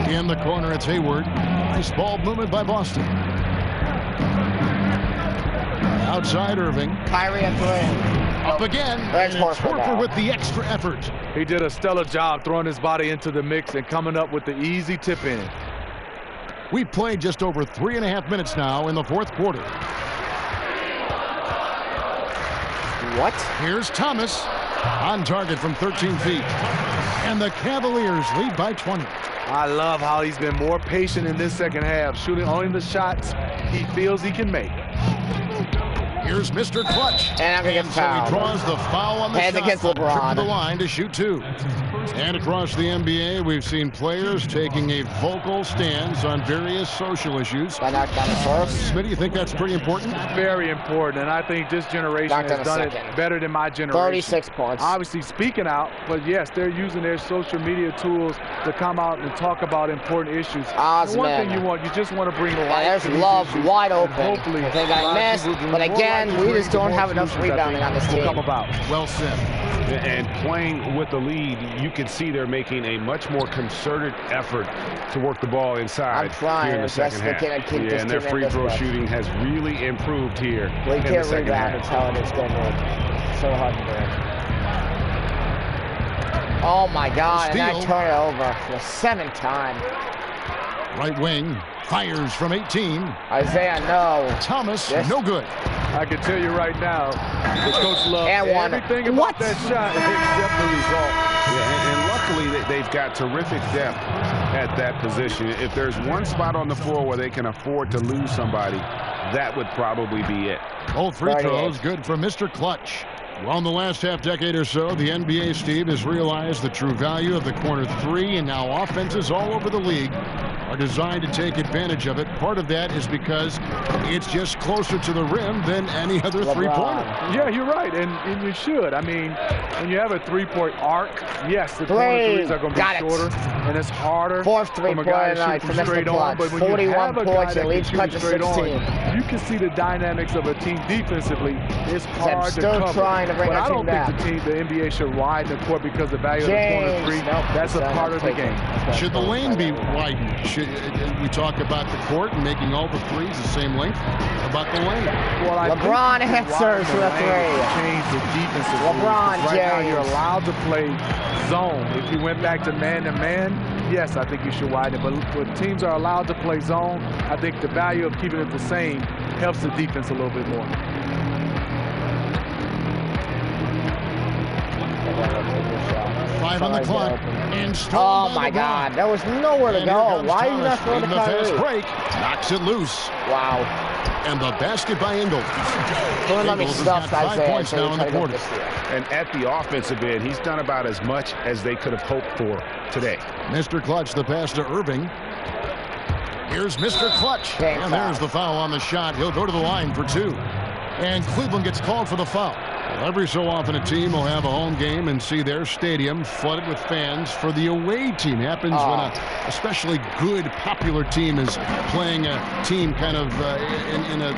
In the corner, it's Hayward. Nice ball movement by Boston. Outside Irving. Kyrie at 3. Up again. There's And it's Horford Horford now. with the extra effort. He did a stellar job throwing his body into the mix and coming up with the easy tip in. We've played just over 3.5 minutes now in the fourth quarter. What? Here's Thomas on target from 13 feet. And the Cavaliers lead by 20. I love how he's been more patient in this second half, shooting only the shots he feels he can make. Here's Mr. Clutch. And I'm gonna get so fouled. he draws the foul on the Hands shot. against Trip to LeBron. the line to shoot 2. And across the NBA, we've seen players taking a vocal stance on various social issues. I knocked down the first. Smitty, you think that's pretty important? Very important, and I think this generation Knocked has down done a it second. better than my generation. 36 points. Obviously speaking out, but yes, they're using their social media tools to come out and talk about important issues. The one thing you just want to bring light And to there's these Love issues, wide and open. hopefully I think I missed, but again, we just don't have enough rebounding on this team. Come about. Well said. And playing with the lead, you can see they're making a much more concerted effort to work the ball inside I'm trying here in the as second best they half. can to keep Yeah, this and their team in free this throw way. shooting has really improved here We in the can't second rebound half. and tell it it's going to so hard to do. Oh my God, and I Steal. turn it over for the 7th time. Right wing fires from 18. Isaiah, no. Thomas, Yes. no good. I can tell you right now, the coach loves And one. everything about What? that shot except the result. Yeah, and luckily they've got terrific depth at that position. If there's one spot on the floor where they can afford to lose somebody, that would probably be it. Both free 38. throws good for Mr. Clutch. Well, in the last half-decade or so, the NBA, Steve, has realized the true value of the corner 3, and now offenses all over the league are designed to take advantage of it. Part of that is because it's just closer to the rim than any other LeBron. three-pointer. Yeah, you're right, and you should. I mean, when you have a three-point arc, yes, the corner Three. threes are going to Got be it. shorter, and it's harder Fourth from a three-pointer guy tonight to for shoot from Mr. straight on. Clutch. But when you 41 have a guy points that and can leads shoot Clutch to straight on, 16. you can see the dynamics of a team defensively. It's hard to still cover. trying to bring but our I don't team think the NBA should widen the court because the value of the corner James. three. Nope. That's a part of the game. Should the lane be widened? Should we talk about the court and making all the threes the same length? How about the lane? Well, I LeBron think you answers widen the with a lane three. to change the defensive rules, 'cause LeBron right now James. you're allowed to play zone. If you went back to man-to-man, yes, I think you should widen it. But when teams are allowed to play zone, I think the value of keeping it the same helps the defense a little bit more. Five on the clock. And Oh stolen by my LeBron. God, there was nowhere to And here go. comes Why are you Thomas not throwing the leading the fast Kyrie? break. Knocks it loose. Wow. And the basket by Ingles. Don't let me Ingles has stuff got 5 Isaiah. points So now we in try the to go quarter. this year. And at the offensive end, he's done about as much as they could have hoped for today. Mr. Clutch, the pass to Irving. Here's Mr. Clutch. Game And foul. there's the foul on the shot. He'll go to the line for 2. And Cleveland gets called for the foul. Every so often a team will have a home game and see their stadium flooded with fans for the away team. Happens when a especially good, popular team is playing a team kind of in a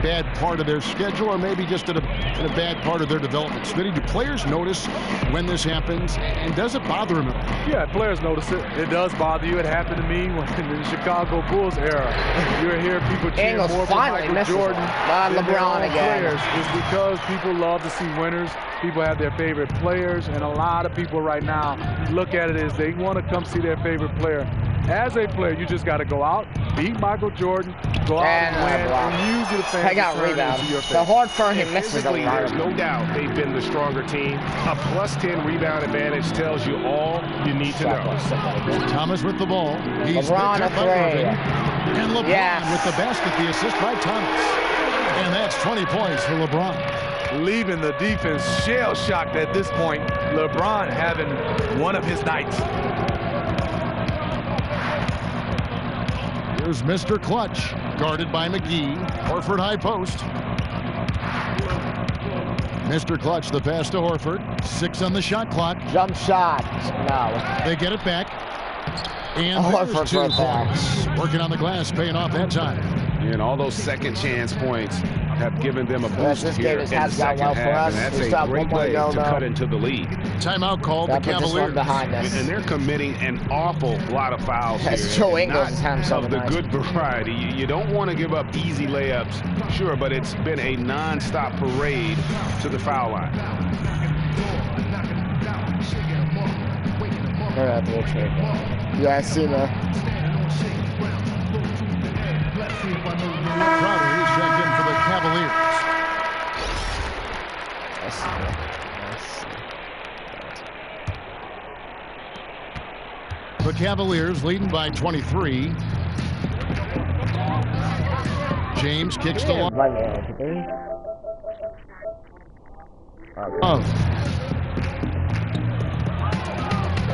bad part of their schedule, or maybe just in a bad part of their development. Smitty, do players notice when this happens, and does it bother them? Yeah, players notice it. It does bother you. It happened to me when in the Chicago Bulls era. You hear people cheering more for Michael Jordan than LeBron again. players. It's because people love to see winners. People have their favorite players, and a lot of people right now look at it as they want to come see their favorite player. As a player, you just got to go out, beat Michael Jordan, go out and win, and use the fans to turn into your favor. The Horford, he misses the There's no doubt they've been the stronger team. A +10 rebound advantage tells you all you need to know. Thomas with the ball. He's LeBron picked up by Irving. And LeBron with the basket, the assist by Thomas. And that's 20 points for LeBron. Leaving the defense shell-shocked at this point. LeBron having one of his nights. Here's Mr. Clutch, guarded by McGee. Horford high post. Mr. Clutch, the pass to Horford. 6 on the shot clock. Jump shot. No. They get it back. And there's 2 points. Working on the glass, paying off that time. And all those second chance points have given them a boost here in the second half, and that's a great way to cut into the lead. Timeout called the Cavaliers. Behind us. And they're committing an awful lot of fouls here. Joe Ingles of the good variety. You don't want to give up easy layups, sure, but it's been a non-stop parade to the foul line. You guys see the... Crowder is checked in for the Cavaliers. The Cavaliers leading by 23. James kicks the line.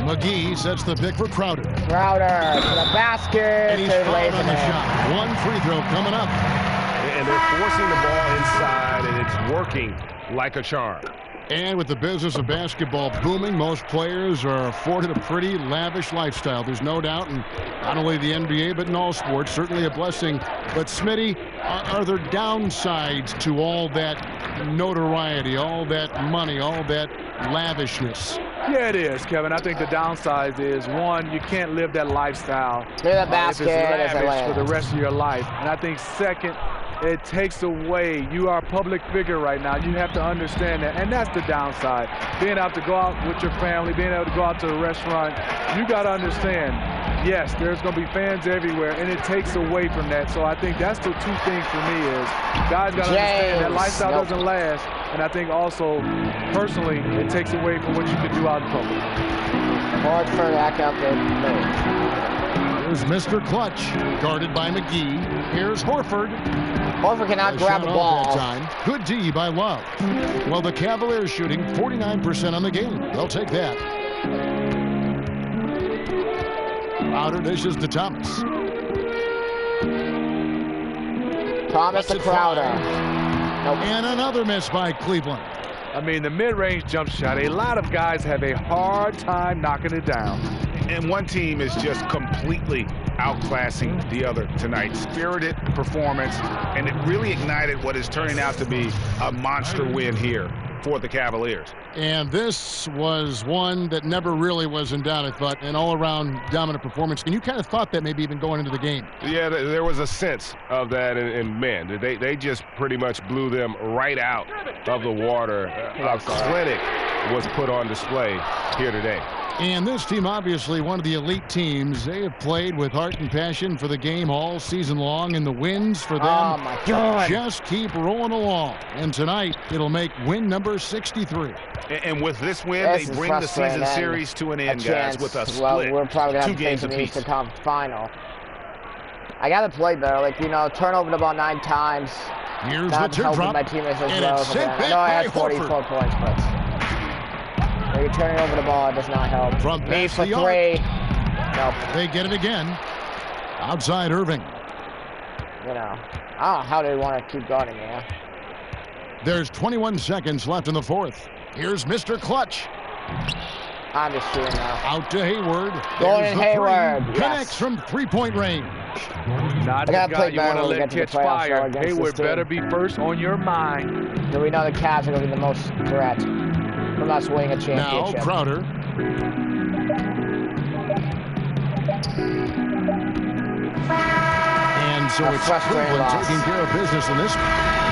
McGee sets the pick for Crowder. Crowder to the basket. And he's fouled on the shot. 1 free throw coming up. And they're forcing the ball inside, and it's working like a charm. And with the business of basketball booming, most players are afforded a pretty lavish lifestyle. There's no doubt, in not only the NBA, but in all sports, certainly a blessing. But Smitty, are there downsides to all that notoriety, all that money, all that lavishness? Yeah, it is, Kevin. I think the downside is, one, you can't live that lifestyle to the basket if it's lavish for the rest of your life. And I think, second, it takes away. You are a public figure right now. You have to understand that. And that's the downside. Being able to go out with your family, being able to go out to a restaurant, you got to understand, yes, there's going to be fans everywhere, and it takes away from that. So I think that's the 2 things for me is, guys got to understand that lifestyle doesn't last. And I think also, personally, it takes away from what you can do out in public. Hard for that out there. Here's Mr. Clutch, guarded by McGee. Here's Horford. Horford cannot grab the ball. Time. Good D by Love. Well, the Cavaliers shooting 49% on the game. They'll take that. Crowder dishes to Thomas. Thomas to Crowder. Nope. And another miss by Cleveland. I mean, the mid-range jump shot, a lot of guys have a hard time knocking it down. And one team is just completely outclassing the other tonight. Spirited performance, and it really ignited what is turning out to be a monster win here for the Cavaliers. And this was one that never really was in doubt, I thought, an all-around dominant performance. And you kind of thought that maybe even going into the game. Yeah, there was a sense of that, and man, they just pretty much blew them right out of the water. A clinic was put on display here today. And this team, obviously one of the elite teams. They have played with heart and passion for the game all season long, and the wins for them just keep rolling along. And tonight, it'll make win number 63. And with this win, they bring the season series to an end, guys, with a split. Well, we're probably going to have 2 to games face apiece. the top final. I got to play better. Like, you know, turn over the ball 9 times. Here's the teardrop. My teammates as And well. it's sent I know I back had by 44 Horford. points, but when you're turning over the ball, it does not help. From Me past for the 3. arc. Nope. They get it again. Outside Irving. You know, I don't know how they want to keep guarding me. There's 21 seconds left in the fourth. Here's Mr. Clutch. I'm just doing now. Out to Hayward. Gordon There's the Hayward, three. yes. Connects from three-point range. Not the gotta guy play you better want to when we let get to the catch playoffs, though, fire. against this Hayward team. better be first on your mind. So we know the Cavs are going to be the most threat from us winning a Now championship. Crowder. And so it's frustrating Cleveland loss. taking care of business in this.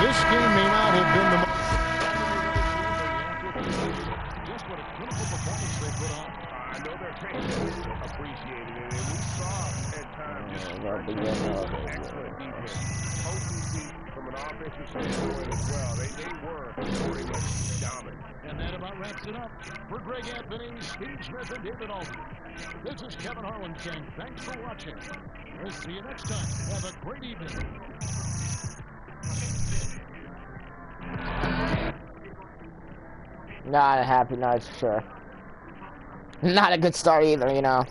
This game may not have been the most. Just what a clinical performance they put on. I know their fans appreciated it, and we saw at times just excellent defense, potency from an offensive standpoint as well. They were pretty much dominant. And that about wraps it up. For Greg Anthony, Steve Smith, and David Aldridge, this is Kevin Harlan saying thanks for watching. We'll see you next time. Have a great evening. Not a happy night for sure. Not a good start either, you know.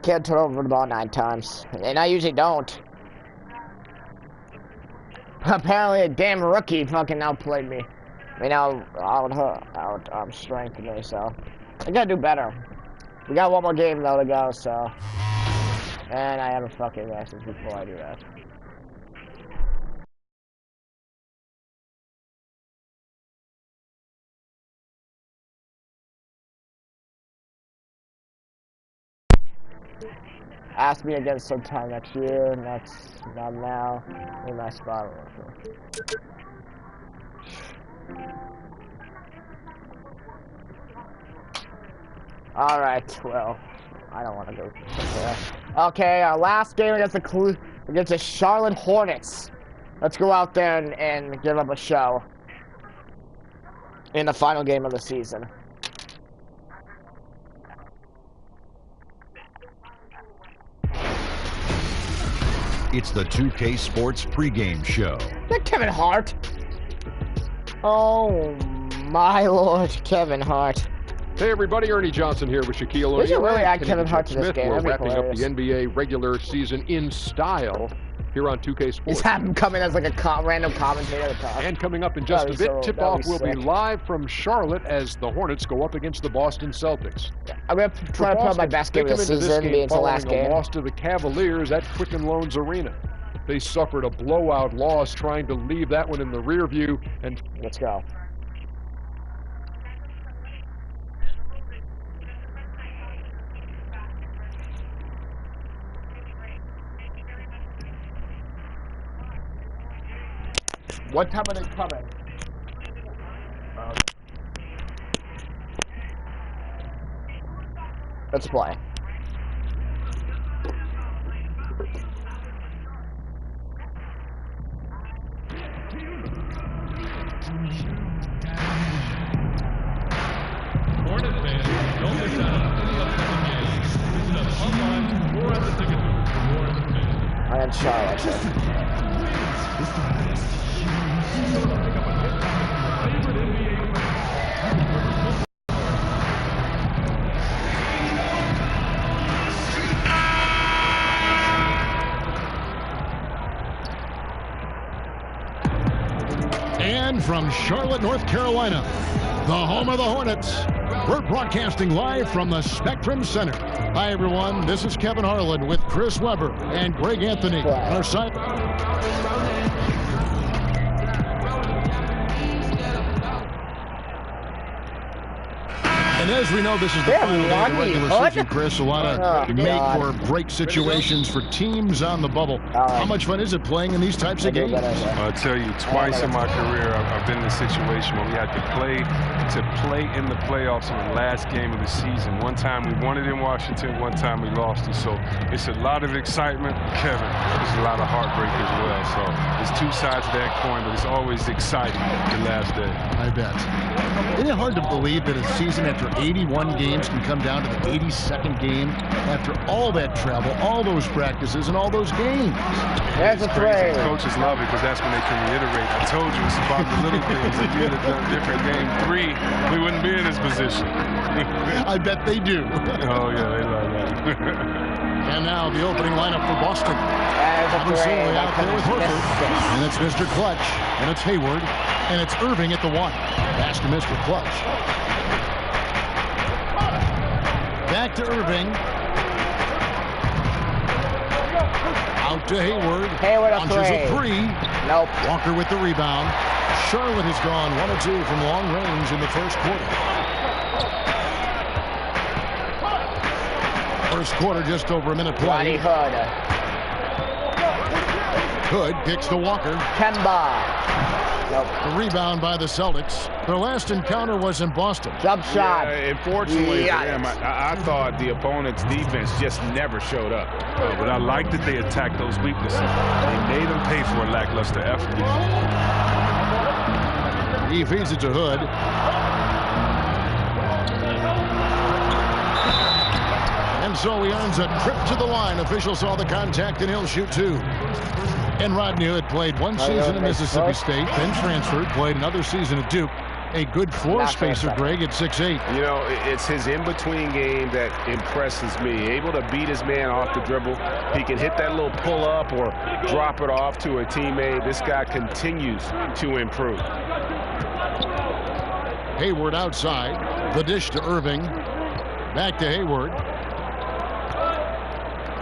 Can't turn over the ball 9 times. And I usually don't. Apparently a damn rookie fucking outplayed me. I mean, out strengthened me, so. I gotta do better. We got one more game though to go, so. And I have a fucking message before I do that. Ask me again sometime next year. Not now. In my spot. Alright, well, I don't want to go there. Okay, our last game against the Charlotte Hornets. Let's go out there and give up a show in the final game of the season. It's the 2K Sports pregame show. Is that Kevin Hart? Oh my lord, Kevin Hart. Hey everybody, Ernie Johnson here with Shaquille O'Neal. They should really add and Kevin Hart to this Smith. game. We're That'd be wrapping up the hilarious. NBA regular season in style here on 2K Just Sports. have him come in as like a random commentator at the top. And coming up in just a That'd be bit, so- tip-off that'd will be be sick. live from Charlotte as the Hornets go up against the Boston Celtics. I'm going to try to put up my best game of the season, being the last game. A loss to the Cavaliers at Quicken Loans Arena. They suffered a blowout loss, trying to leave that one in the rear view. And Let's go. What time are they coming? Let's play. Hornet fans, don't miss out on any upcoming games. Visit us online or at the ticket booth for more information. I am Charlotte. And from Charlotte, North Carolina, the home of the Hornets, we're broadcasting live from the Spectrum Center. Hi, everyone. This is Kevin Harlan with Chris Webber and Greg Anthony on our side. And as we know, this is the They're final day of the Rodney regular Hood? season, Chris. A lot of Oh, make God. or break situations for teams on the bubble. All right. How much fun is it playing in these types of games? I'll tell you, twice in my career, I've been in a situation where we had to play in the playoffs in the last game of the season. One time we won it in Washington, one time we lost it. So it's a lot of excitement, Kevin. There's a lot of heartbreak as well. So there's two sides of that coin, but it's always exciting the last day. I bet. Isn't it hard to believe that a season after 81 games can come down to the 82nd game after all that travel, all those practices, and all those games? There's a Crazy. trade. Coaches love it because that's when they can reiterate. I told you it's about the little things. If you'd have done different game 3, we wouldn't be in this position. I bet they do. Oh, yeah, they love that. And now the opening lineup for Boston. There's out there with Horford. And it's Mr. Clutch. And it's Hayward. And it's Irving at the 1. Pass to Mr. Clutch. Back to Irving. Out to Hayward. Hayward a Launches a 3. Nope. Walker with the rebound. Charlotte has gone 1 of 2 from long range in the first quarter. First quarter, just over a minute played. Hood picks to Walker. Kemba. Nope. The rebound by the Celtics. Their last encounter was in Boston. Jump shot. Yeah, unfortunately for them, I thought the opponent's defense just never showed up. But I like that they attacked those weaknesses. They made them pay for a lackluster effort. He feeds it to Hood. And so he earns a trip to the line. Officials saw the contact, and he'll shoot 2. And Rodney Hood played 1 season at Mississippi State, then transferred, played another season at Duke. A good floor spacer, Greg, at 6'8". You know, it's his in-between game that impresses me. Able to beat his man off the dribble. He can hit that little pull-up or drop it off to a teammate. This guy continues to improve. Hayward outside. The dish to Irving. Back to Hayward.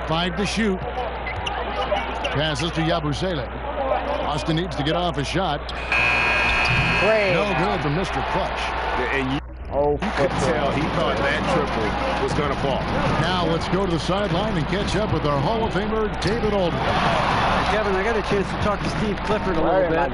5 to shoot. Passes to Yabusele. Austin needs to get off a shot. No good from Mr. Clutch. And you could tell he thought that triple was going to fall. Now let's go to the sideline and catch up with our Hall of Famer, David Oldman. Kevin, I got a chance to talk to Steve Clifford a little bit.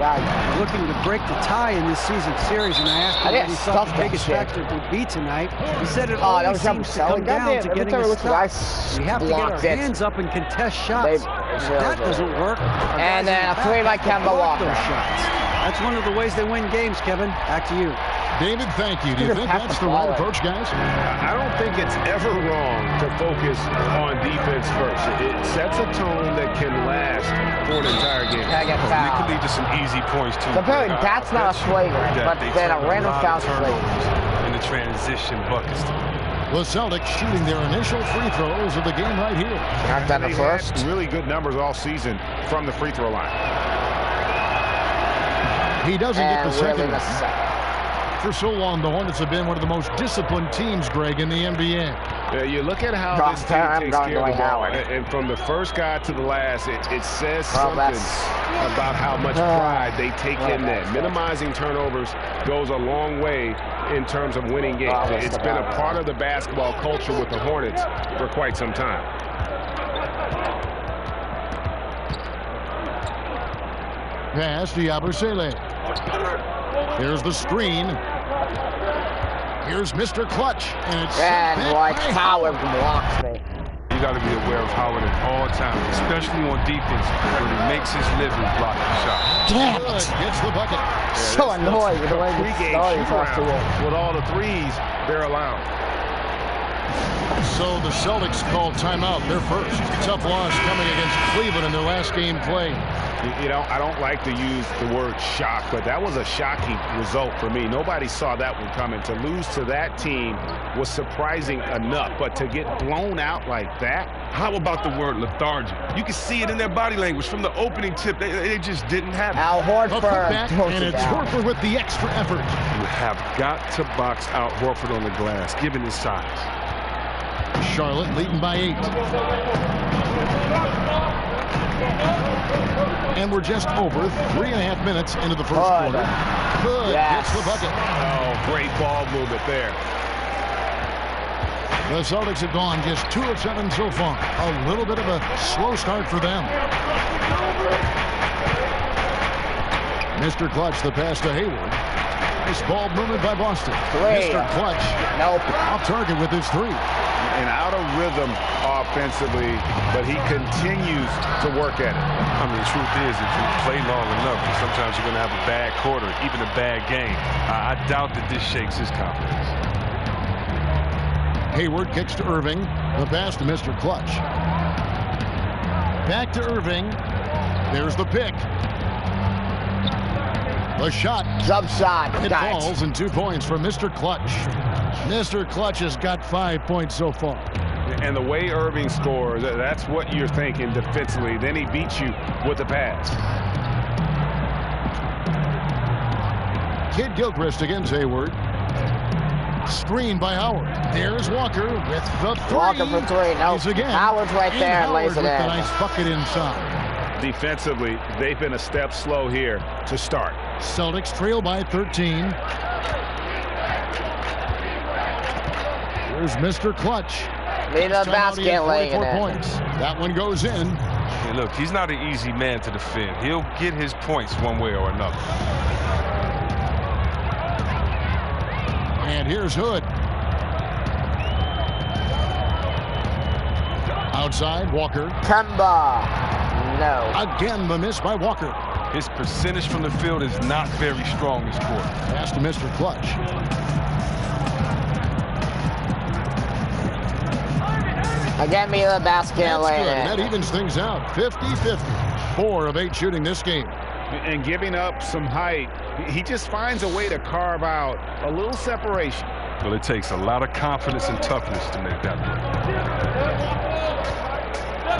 Looking to break the tie in this season's series, and I asked him what he thought the biggest factor would be tonight. He said it always seems to come down to getting a stop. We have to get our hands up and contest shots. If that doesn't work, and then a 3 by Kemba Walker. That's one of the ways they win games, Kevin. Back to you. David, thank you. Do you think that's the right approach, guys? I don't think it's ever wrong to focus on defense first. It sets a tone that can last for an entire game. It could lead to some easy points, too. Apparently, that's not a flagrant, but then a random foul flagrant. In the transition buckets. The Celtics shooting their initial free throws of the game right here. Not that the first. Really good numbers all season from the free throw line. He doesn't get the second. For so long, the Hornets have been one of the most disciplined teams, Greg, in the NBA. You look at how this team takes care of the ball, and from the first guy to the last, it says something about how much pride they take in that. Minimizing turnovers goes a long way in terms of winning games. It's been a part of the basketball culture with the Hornets for quite some time. Pass to Yabusele. Here's the screen. Here's Mr. Clutch. And it's Howard blocks me. You got to be aware of Howard at all times, especially on defense when he makes his living blocking shots. Damn it! Gets the bucket. So annoyed with the way we started. With all the threes they're allowing. So the Celtics call timeout. Their first tough loss coming against Cleveland in their last game played. You know, I don't like to use the word shock, but that was a shocking result for me. Nobody saw that one coming. To lose to that team was surprising enough, but to get blown out like that? How about the word lethargic? You can see it in their body language from the opening tip. They just didn't have it. Al Horford. And it's Horford with the extra effort. You have got to box out Horford on the glass, given his size. Charlotte leading by 8. And we're just over 3.5 minutes into the first quarter. Hood gets the bucket. Oh, great ball movement there. The Celtics have gone just 2 of 7 so far. A little bit of a slow start for them. Mr. Clutch, the pass to Hayward. Nice ball movement by Boston. Mr. Clutch. Nope. Off target with his 3. And out of rhythm offensively, but he continues to work at it. I mean, the truth is, if you play long enough, sometimes you're going to have a bad quarter, even a bad game. I doubt that this shakes his confidence. Hayward kicks to Irving. The pass to Mr. Clutch. Back to Irving. There's the pick. The shot. Jump shot. It falls, and 2 points for Mr. Clutch. Mr. Clutch has got 5 points so far. And the way Irving scores, that's what you're thinking defensively. Then he beats you with the pass. Kid Gilchrist against Hayward. Screen by Howard. There's Walker with the three. Walker for three. No, again. Howard's right and there. Howard Lays it with in. the nice bucket inside. Defensively, they've been a step slow here to start. Celtics trail by 13. Here's Mr. Clutch. Lead the basket, laying it 44 in. points. That one goes in. Hey, look, he's not an easy man to defend. He'll get his points one way or another. And here's Hood. Outside, Walker. Kemba. No. Again, the miss by Walker. His percentage from the field is not very strong this quarter. Pass to Mr. Clutch. Again, me the basket, That's laying good. it in. That evens things out. 50-50. 4 of 8 shooting this game. And giving up some height, he just finds a way to carve out a little separation. Well, it takes a lot of confidence and toughness to make that work.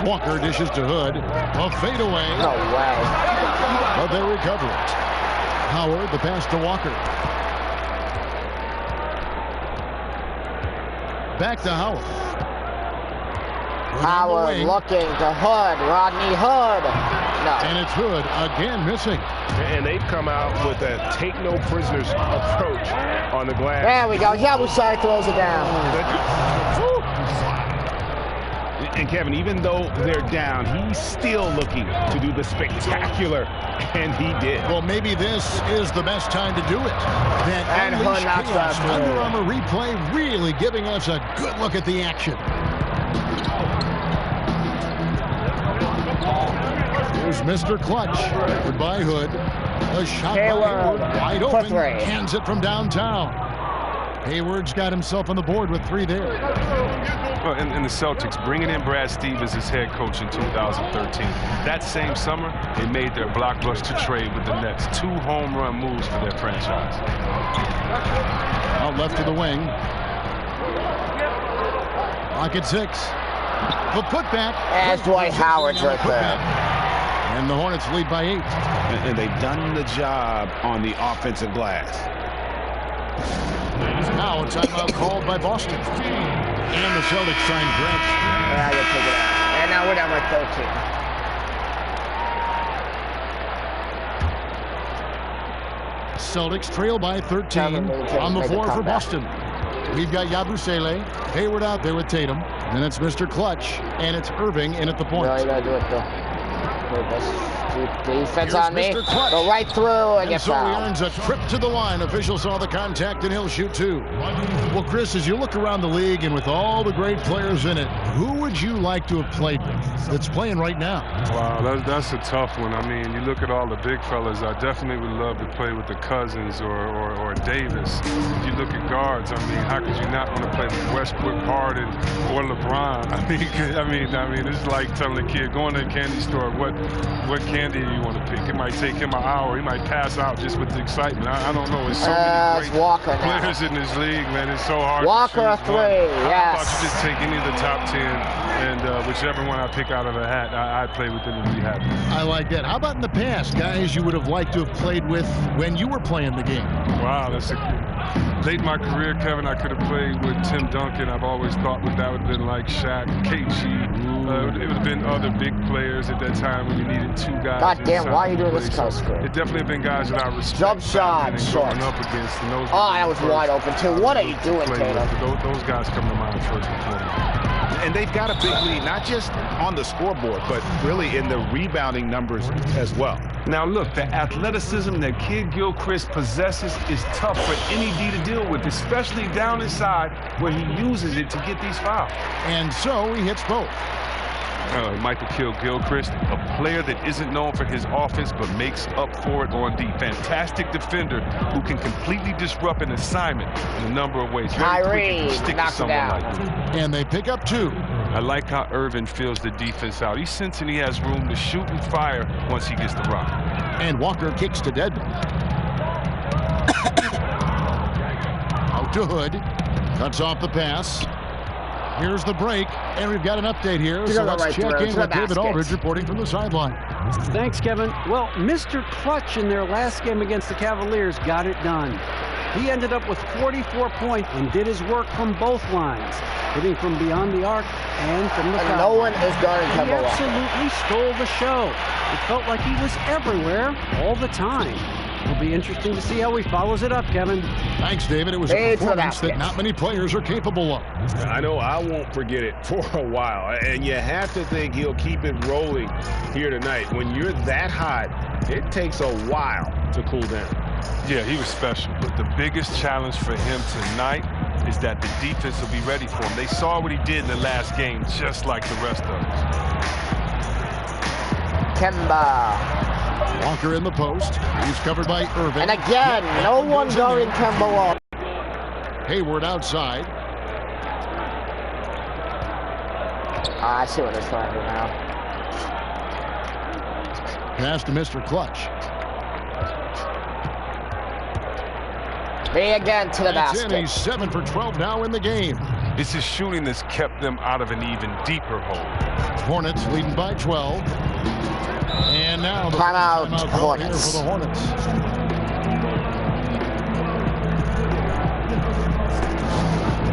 Walker dishes to Hood. A fadeaway. No way. But they recover it. Howard, the pass to Walker. Back to Howard. Hood Howard looking to Hood. Rodney Hood. No. And it's Hood again missing. And they've come out with a take no prisoners approach on the glass. There we go. Yabusai throws it down. And Kevin, even though they're down, he's still looking to do the spectacular, and he did. Well, maybe this is the best time to do it. That And Hood unleashed knocks chaos that Under through. Armour replay really giving us a good look at the action. Here's Mr. Clutch. Goodbye, Hood. A shot by Hayward, wide open. three. Hands it from downtown. Hayward's got himself on the board with 3 there. Well, and the Celtics bringing in Brad Stevens as head coach in 2013. That same summer, they made their blockbuster trade with the Nets. 2 home run moves for their franchise. Out left to the wing. Pocket 6. The putback. As Dwight Howard's right there. And the Hornets lead by 8. And they've done the job on the offensive glass. Now a timeout called by Boston. And the Celtics sign Grant. Yeah, you take it out. And now we're down by 13. Celtics trail by 13 on the floor for Boston. We've got Yabusele, Hayward out there with Tatum. And it's Mr. Clutch. And it's Irving in at the point. No, you gotta do it, Bill. Defense Here's on me. Mr. Clutch. Go right through and get So he fouled. earns a trip to the line. Official saw the contact and he'll shoot 2. Well, Chris, as you look around the league and with all the great players in it, who would you like to have played with that's playing right now? Wow, that's a tough one. I mean, you look at all the big fellas. I definitely would love to play with the Cousins or Davis. If you look at guards, I mean, how could you not want to play with Westbrook, Harden, or LeBron? I mean, it's like telling a kid, go in the candy store, what candy do you want to pick? It might take him an hour. He might pass out just with the excitement. I don't know. There's so many great Walker players in this league, man. It's so hard Walker to a choose 3, one. yes. How about you just take any of the top 10, and whichever one I pick out of a hat, I'd play with them and be happy. I like that. How about in the past, guys you would have liked to have played with when you were playing the game? Wow, that's late in my career, Kevin. I could have played with Tim Duncan. I've always thought that would have been like Shaq, KG. It would have been other big players at that time when you needed 2 guys. God damn, why are you doing inside this the close screen? It definitely have been guys that I respect. Jump shot, and short. going up against. And those Oh, that was wide open too. What are you doing, Tatum? Those guys come to mind first and foremost. And they've got a big lead, not just on the scoreboard, but really in the rebounding numbers as well. Now look, the athleticism that Kid Gilchrist possesses is tough for any D to deal with, especially down inside where he uses it to get these fouls. And so he hits both. Michael Gilchrist, a player that isn't known for his offense but makes up for it on D. Fantastic defender who can completely disrupt an assignment in a number of ways. Kyrie knocks it down. And they pick up 2. I like how Irvin fills the defense out. He's sensing he has room to shoot and fire once he gets the rock. And Walker kicks to Dedmon. Out to Hood. Cuts off the pass. Here's the break, and we've got an update here. You're So gonna let's right check through in to with the David basket. Aldridge reporting from the sideline. Thanks, Kevin. Well, Mr. Clutch in their last game against the Cavaliers got it done. He ended up with 44 points and did his work from both lines, hitting from beyond the arc and from the And foul no line. one is guarding He Kemba Walker. absolutely stole the show. It felt like he was everywhere all the time. It'll be interesting to see how he follows it up, Kevin. Thanks, David. It was a Hey, to the performance that basket. not many players are capable of. I know I won't forget it for a while, and you have to think he'll keep it rolling here tonight. When you're that hot, it takes a while to cool down. Yeah, he was special. But the biggest challenge for him tonight is that the defense will be ready for him. They saw what he did in the last game, just like the rest of us. Kemba. Walker in the post. He's covered by Irving. And again, no one goes in guarding there. Kemba Walker. Hayward outside. I see what they're trying to do now. Pass to Mr. Clutch. Me again to the That's in. basket. He's 7 for 12 now in the game. It's his shooting that's kept them out of an even deeper hole. Hornets leading by 12. And now the Timeout, call here Hornets. for the Hornets.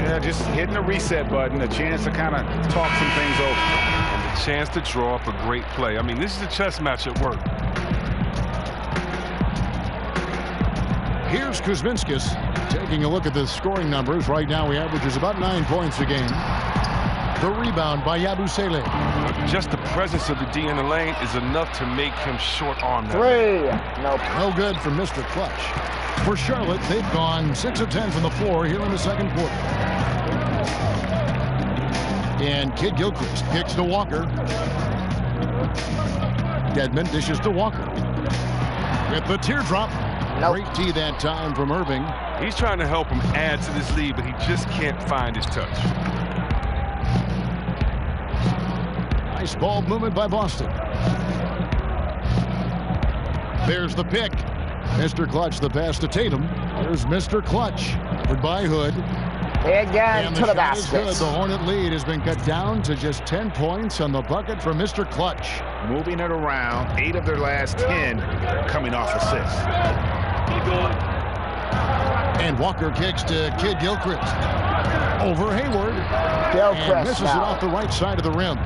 Yeah, just hitting the reset button, a chance to kind of talk some things over. And the chance to draw up a great play. I mean, this is a chess match at work. Here's Kuzminskis taking a look at the scoring numbers. Right now he averages about 9 points a game. The rebound by Yabusele. Just the presence of the D in the lane is enough to make him short arm that. Three. Nope. No good from Mr. Clutch. For Charlotte, they've gone 6 of 10 from the floor here in the second quarter. And Kid Gilchrist kicks to Walker. Dedmon dishes to Walker. With the teardrop. Nope. Great tee that time from Irving. He's trying to help him add to this lead, but he just can't find his touch. Nice ball movement by Boston. There's the pick. Mr. Clutch, the pass to Tatum. There's Mr. Clutch. Covered by Hood. Me again And to the the shot is good. basket. The Hornet lead has been cut down to just 10 points on the bucket from Mr. Clutch. Moving it around, 8 of their last 10 coming off assists. And Walker kicks to Kid Gilchrist. Over Hayward. And Gilchrist misses it now. off the right side of the rim.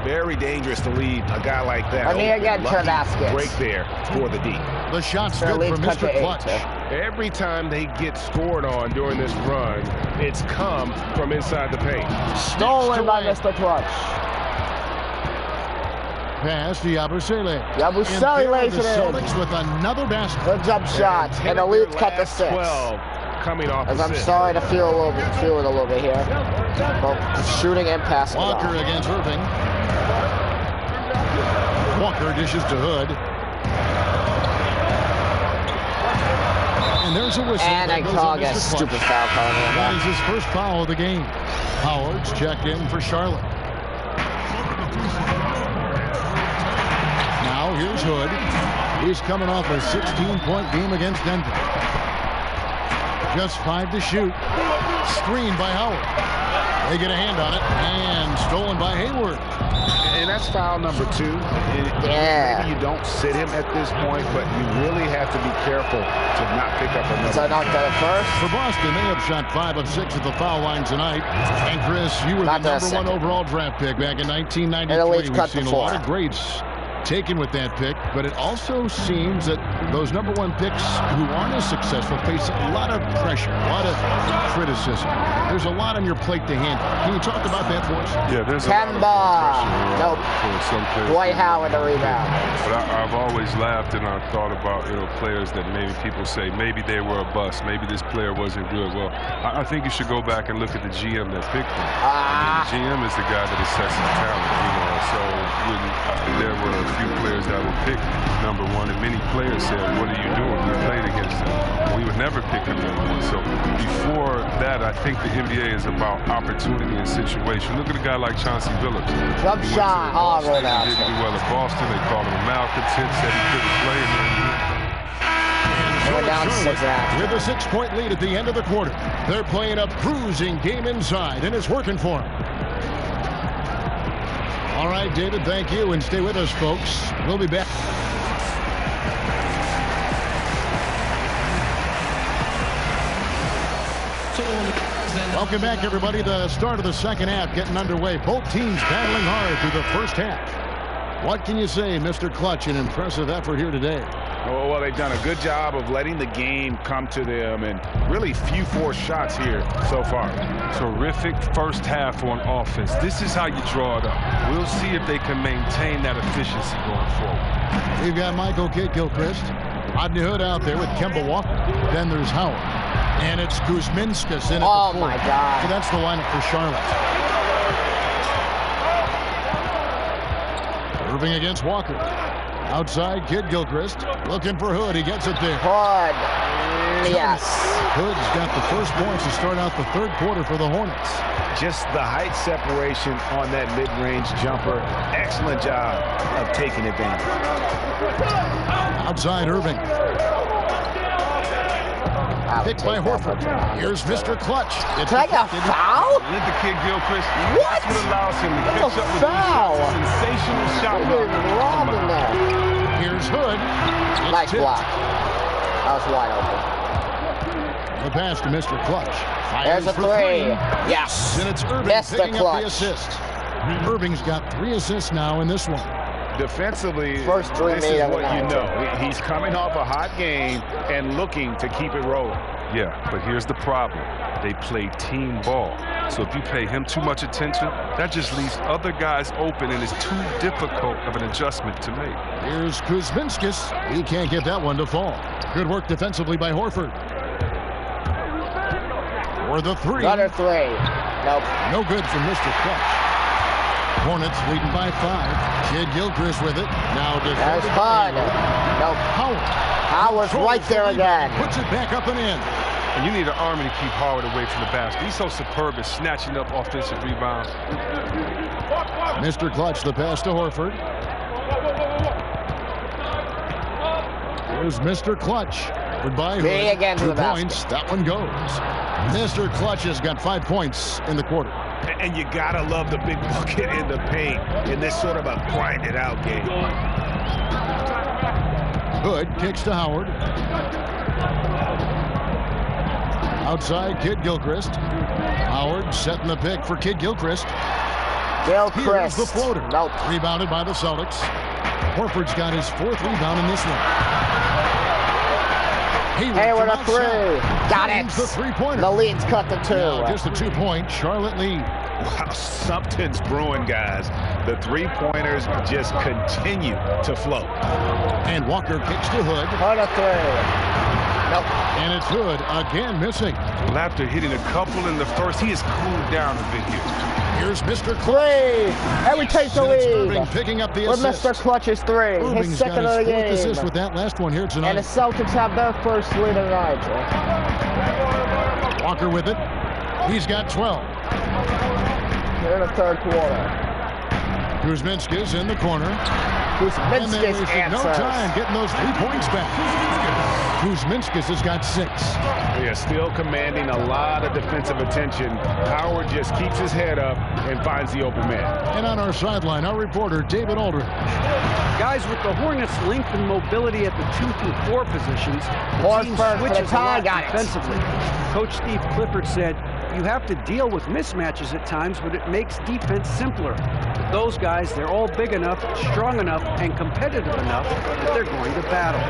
Very dangerous to lead a guy like that. And he again to the Lucky basket. break there for the D. The shot's Their good lead's for cut to Mr. 8. Clutch. Every time they get scored on during this run, it's come from inside the paint. Stolen by away. Mr. Clutch. Pass to Yabusele. Yabusele lays the it in. Celtics with another basket. Good jump shot. And the lead's cut to 6. 12 coming off As I'm assists. starting to feel it a little bit here. Both shooting and passing. it Walker off. against Irving. Walker dishes to Hood. And there's a whistle. And that I goes call on again. Mr. Clutch. Stupid foul calling. That is his first foul of the game. Howard's checked in for Charlotte. Now here's Hood. He's coming off a 16-point game against Denver. Just 5 to shoot. Screened by Howard. They get a hand on it, and stolen by Hayward. And that's foul number 2. Yeah. Maybe you don't sit him at this point, but you really have to be careful to not pick up another. So I knocked that at first. For Boston, they have shot 5 of 6 at the foul line tonight. And Chris, you were Not the that number 1 second. overall draft pick back in And the 1993. lead's We've cut to seen a 4. lot of greats taken with that pick, but it also seems that those number 1 picks who aren't as successful face a lot of pressure, a lot of criticism. There's a lot on your plate to handle. Can you talk about that for us? Yeah, there's a Kemba. lot Nope. of pressure for some players. Dwight Howard the rebound. But I've always laughed and I've thought about, players that maybe people say maybe they were a bust, maybe this player wasn't good. Well, I think you should go back and look at the GM that picked him. I mean, the GM is the guy that assesses talent, So when there were a few players that were picked number 1, and many players said, "What are you doing? We played against them. We would never pick him number 1." So before that, I think the NBA is about opportunity and situation. Look at a guy like Chauncey Billups. Jump He went to shot. Oh, Boston, really he nice. didn't do well at Boston. They called him a malcontent, said he couldn't play, and then They were down Charlotte 6-0. with a 6-point lead at the end of the quarter. They're playing a bruising game inside, and it's working for them. All right, David, thank you, and stay with us, folks. We'll be back. Welcome back, everybody. The start of the second half getting underway. Both teams battling hard through the first half. What can you say, Mr. Clutch? An impressive effort here today. Oh, well, they've done a good job of letting the game come to them, and really few forced shots here so far. Terrific first half on offense. This is how you draw it up. We'll see if they can maintain that efficiency going forward. We've got Michael Kidd-Gilchrist, Rodney Hood out there with Kemba Walker. Then there's Howard. And it's Kuzminskas in at Oh, the my fourth. God. So that's the lineup for Charlotte. Irving against Walker. Outside, Kidd-Gilchrist looking for Hood. He gets it there. Hood. Yes. Hood's got the first points to start out the third quarter for the Hornets. Just the height separation on that mid-range jumper. Excellent job of taking advantage. Outside, Irving. Picked by Horford. Here's Mr. Clutch. It's Can I get a foul? Let the kid Gilchrist. What? That's what allows him to catch up with foul. these shots. Sensational shot. Robbing there. Here's Hood. It's Nice tipped. block. That was wide open. The pass to Mr. Clutch. There's a for three. Yes. And it's Irving Mr. picking up the Clutch. assist. Irving's got 3 assists now in this one. Defensively, First three this made is of the what you night. know. He's coming off a hot game and looking to keep it rolling. Yeah, but here's the problem. They play team ball. So if you pay him too much attention, that just leaves other guys open, and it's too difficult of an adjustment to make. Here's Kuzminskas. He can't get that one to fall. Good work defensively by Horford. For the three. Another three. Nope. No good from Mr. Clutch. Hornets leading by 5. Kidd-Gilchrist with it. Now There's defended Hood. by Nope. Howard. Howard's right there again. Puts it back up and in. And you need an army to keep Howard away from the basket. He's so superb at snatching up offensive rebounds. Mr. Clutch, the pass to Horford. Here's Mr. Clutch. Goodbye, Hood. Me again to 2 the basket. points. That one goes. Mr. Clutch has got 5 points in the quarter. And you gotta love the big bucket in the paint in this sort of a grinded out game. Hood kicks to Howard. Outside, Kidd-Gilchrist. Howard setting the pick for Kidd-Gilchrist. Here's Gilchrist. the floater. Nope. Rebounded by the Celtics. Horford's got his 4th rebound in this one. Hayward a from three. outside. Got Finds it. the 3-pointer. The lead's cut to 2. Now just a 2-point Charlotte lead. Wow, something's brewing, guys. The 3-pointers just continue to flow. And Walker kicks to Hood. Hood a three. Nope. And it's Hood again missing. Well, after hitting a couple in the first, he has cooled down a bit here. Here's Mr. Clutch. Three. And we take the And it's Irving lead. picking up the With assist. Mr. Clutch's 3. His Irving's second got of his the 4th assist game. with that last one here tonight. And the Celtics have their first lead of the night. Walker with it. He's got 12. Here in the third quarter. Kuzminskas in the corner. And they Kuzminskas wasted no answers. time getting those 3 points back. Kuzminskas has got 6. They are still commanding a lot of defensive attention. Howard just keeps his head up and finds the open man. And on our sideline, our reporter, David Aldridge. Guys, with the Hornets' length and mobility at the 2 through 4 positions, the team Horford for the switches a tie, lot got it. defensively. Coach Steve Clifford said, you have to deal with mismatches at times, but it makes defense simpler. But those guys, they're all big enough, strong enough, and competitive enough that they're going to battle.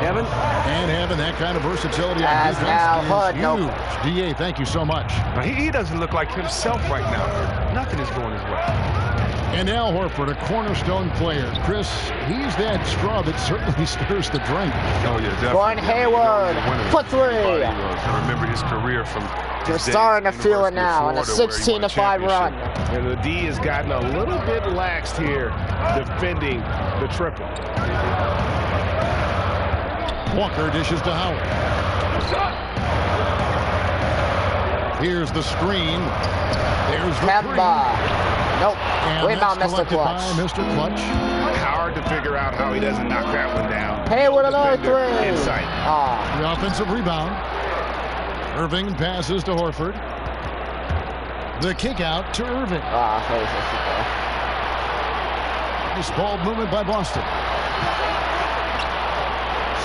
Kevin? And having that kind of versatility on As defense now Hood, is nope. huge. DA, thank you so much. Now, he doesn't look like himself right now. Nothing is going his way. And Al Horford, a cornerstone player. Chris, he's that straw that certainly stirs the drink. Oh, yeah, definitely. Gordon Hayward for 3. I remember his career from You're starting to feel it now on a 16-5 run. And the D has gotten a little bit laxed here defending the triple. Walker dishes to Howard. Here's the screen. There's the Kemba. Nope. And Rebound, that's Mr. collected by Clutch. Mr. Clutch. Hard to figure out how he doesn't knock that one down. Hayward another Defender 3. in sight. Ah. The offensive rebound. Irving passes to Horford. The kick out to Irving. Nice ball movement by Boston.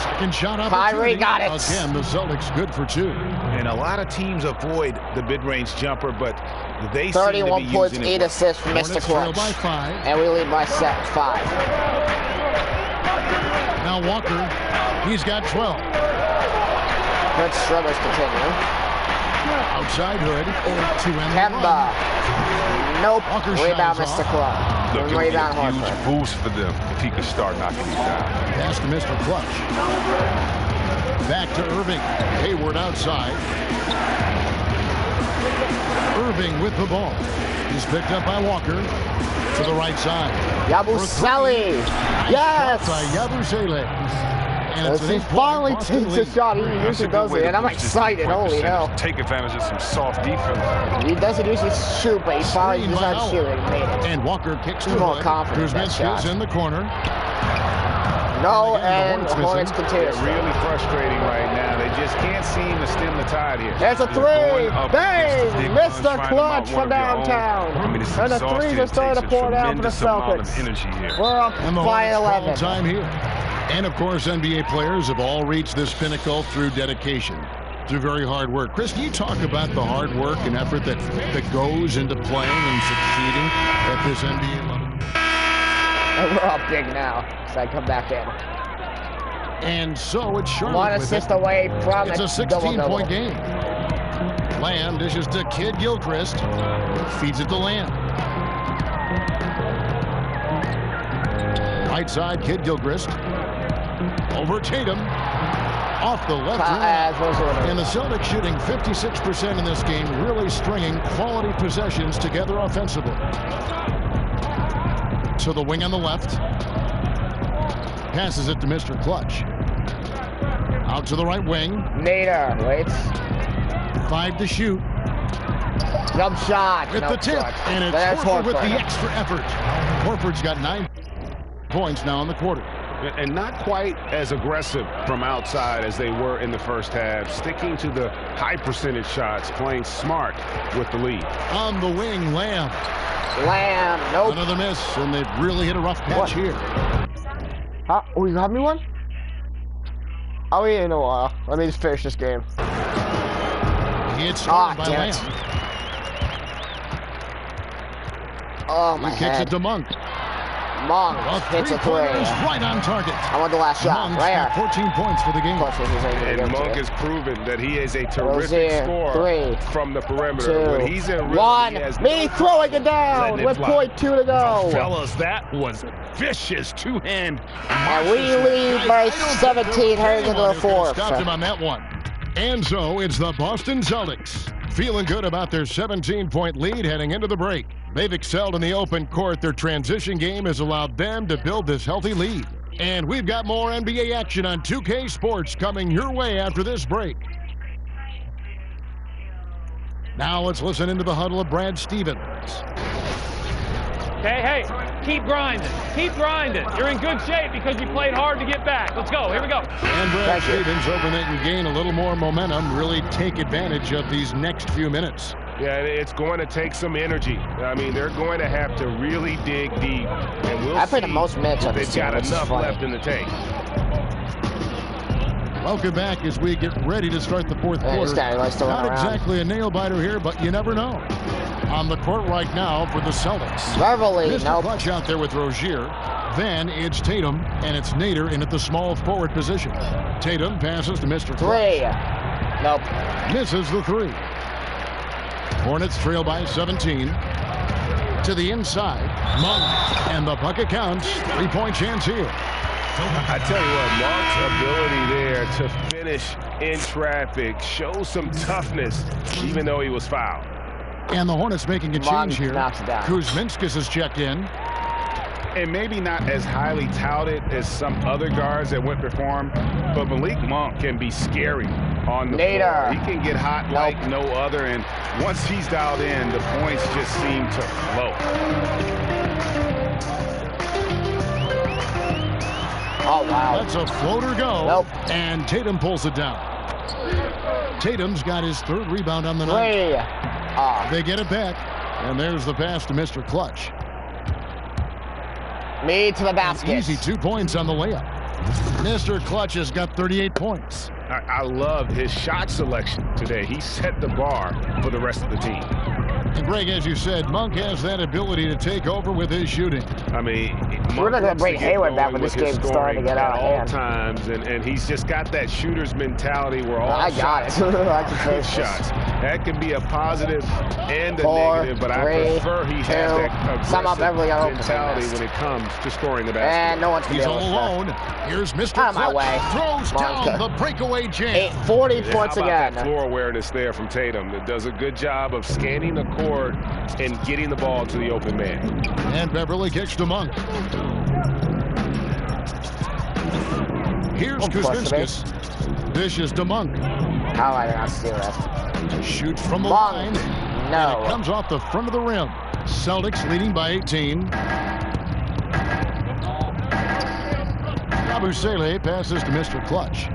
Second shot Kyrie opportunity. got it. Again, the Celtics good for 2. And a lot of teams avoid the mid-range jumper, but they 31 seem to be points, using 8 it well. assists from Mr. Hornets trail Clutch. by 5. And we lead by 5. Now Walker, he's got 12. Good struggles continue. Outside Hood to end the Kemba. run. Nope. Walker Rebound, shines Mr. off. Clutch. Look, it would be Rebound, a huge Horford. boost for them if he could start knocking these down. Pass to Mr. Clutch. Back to Irving. Hayward outside. Irving with the ball. He's picked up by Walker to the right side. Yabusele. Yes. By Yabusele. And it's an He 8-point finally Boston takes a lead. shot. He That's usually a good does way it, to and I'm boost his excited. three-point Holy hell. percentage. Take advantage of some soft defense. He doesn't usually shoot, but he finally Screen just by not Howard. shooting. He made it. And Walker kicks to He's more Hood. confident with that Kuzminski's shot. in the corner. No, again, and the the Hornets Hornets missing. continue. They're really frustrating right now. They just can't seem to stem the tide here. There's a 3. going up Bang! against the big Mr. guns, trying to Clutch mount from one of your own. downtown. I mean, it's And the exhausting. 3s It are starting to takes a pour down for the tremendous amount of Celtics. energy here. We're up And the by Hornets call 11. time here. And of course, NBA players have all reached this pinnacle through dedication, through very hard work. Chris, can you talk about the hard work and effort that goes into playing and succeeding at this NBA level? And we're up big now, so I come back in. And so it's Charlotte. One with assist it. away from It's a 16-point game. Lamb dishes to Kid Gilchrist. Feeds it to Lamb. Right side, Kid Gilchrist. Over Tatum. Off the left rim. And the Celtics shooting 56% in this game, really stringing quality possessions together offensively. To the wing on the left. Passes it to Mr. Clutch. Out to the right wing. Nader waits. 5 to shoot. Jump shot. At the tip. Clutch. And it's There's Horford with Horford. the extra effort. Horford's got 9 points now in the quarter. And not quite as aggressive from outside as they were in the first half. Sticking to the high percentage shots, playing smart with the lead. On the wing, Lamb. Lamb. Nope. Another miss, and they've really hit a rough patch here. Oh, you got me one? I'll eat in a while. Let me just finish this game. It's scored by damn Lamb. it. Oh, my He kicks head. it to Monk. Monk A hits a 3. three-pointer is right on target. I want the last shot. Monk's Right got here. 14 points for the game. Clutch was able to And give it Monk to has proven that he is a Rozier, terrific scorer 3, from the perimeter. 2, When he's in rhythm, 1. he has Me no throwing it down letting it with fly. 0.2 to go. Fellas, that was vicious two-hand. And we lead by 17 heading into the fourth. Stopped him on that one. And so it's the Boston Celtics. Feeling good about their 17-point lead heading into the break. They've excelled in the open court. Their transition game has allowed them to build this healthy lead. And we've got more NBA action on 2K Sports coming your way after this break. Now let's listen into the huddle of Brad Stevens. Hey, keep grinding. Keep grinding. You're in good shape because you played hard to get back. Let's go. Here we go. And Brad Stevens hoping they can gain a little more momentum, really take advantage of these next few minutes. Yeah, it's going to take some energy. I mean, they're going to have to really dig deep. And we'll I played see the most minutes on if this they've team, got which is enough funny. left in the tank. Welcome back as we get ready to start the fourth Yeah, this quarter. guy likes to run Not around. exactly a nail-biter here, but you never know. On the court right now for the Celtics. Beverly, Mr. nope. Clutch out there with Rozier. Then it's Tatum, and it's Nader in at the small forward position. Tatum passes to Mr. Clutch. 3. Nope. Misses the 3. Hornets trail by 17. To the inside. Monk. And the bucket counts. 3-point chance here. I tell you what, Monk's ability there to finish in traffic shows some toughness, even though he was fouled. And the Hornets making a Monk change here. knocks it down. Kuzminskis has checked in. And maybe not as highly touted as some other guards that went before him, but Malik Monk can be scary on the Nader. floor. He can get hot like no other, and once he's dialed in, the points just seem to flow. Oh, wow. Let's a floater go. Nope. And Tatum pulls it down. Tatum's got his 3rd rebound on the night. 3. Ah. They get it back. And there's the pass to Mr. Clutch. Me to the basket. Easy 2 points on the layup. Mr. Clutch has got 38 points. I love his shot selection today. He set the bar for the rest of the team. And Greg, as you said, Monk has that ability to take over with his shooting. I mean, we're not going to bring Hayward back when this game's starting to get out of hand. Times, and he's just got that shooter's mentality where all I got it. I can finish shots. That can be a positive and a 4, negative, but 3, I prefer he has that aggressive mentality when it comes to scoring the basket. And no one's He's all alone. Here's Mr. Out of my Clutch. way. Throws down the breakaway jam. 40 points How about again. that floor awareness there from Tatum that does a good job of scanning the court and getting the ball to the open man. And Beverly kicks to Monk. Here's Kuzminskis. Dishes to Monk. How am I not see that? Shoots from the Monk. line. No. And it comes off the front of the rim. Celtics leading by 18. Yabusele passes to Mr. Clutch.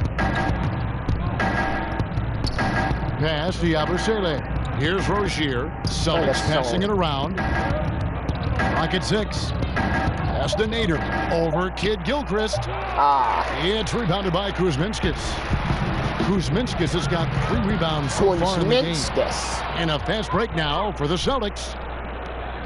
Pass to Yabusele. Here's Rozier. Celtics passing it around. Clock at 6. Pass to Nader. Over Kid Gilchrist. It's rebounded by Kuzminskis. Kuzminskis has got 3 rebounds so far in the game. And a fast break now for the Celtics.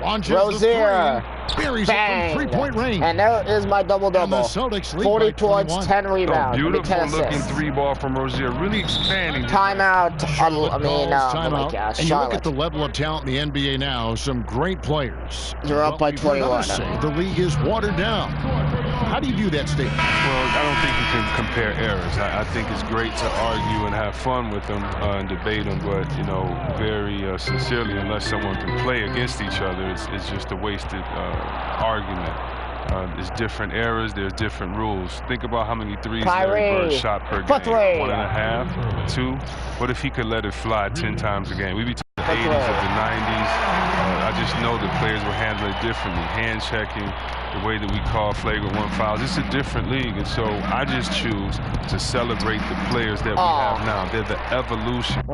Launches Rozier. the 3. Buries it from 3-point range. And there is my double-double. 40 points, 10 rebounds. Beautiful looking 3 ball from Rozier. Really expanding. Timeout. Timeout. And you look at the level of talent in the NBA now. Some great players. You're up by 21. The league is watered down. How do you view that statement? Well, I don't think you can compare errors. I think it's great to argue and have fun with them and debate them, but, you know, very sincerely, unless someone can play against each other, it's just a wasted argument. There's different eras, there's different rules. Think about how many threes Larry Bird shot per game. 1.5, 2. What if he could let it fly 10 times a game? We'd be talking the 80s of the 90s. I just know that players will handle it differently. Hand checking, the way that we call flagrant 1 fouls. It's a different league, and so I just choose to celebrate the players that we have now. They're the evolution. In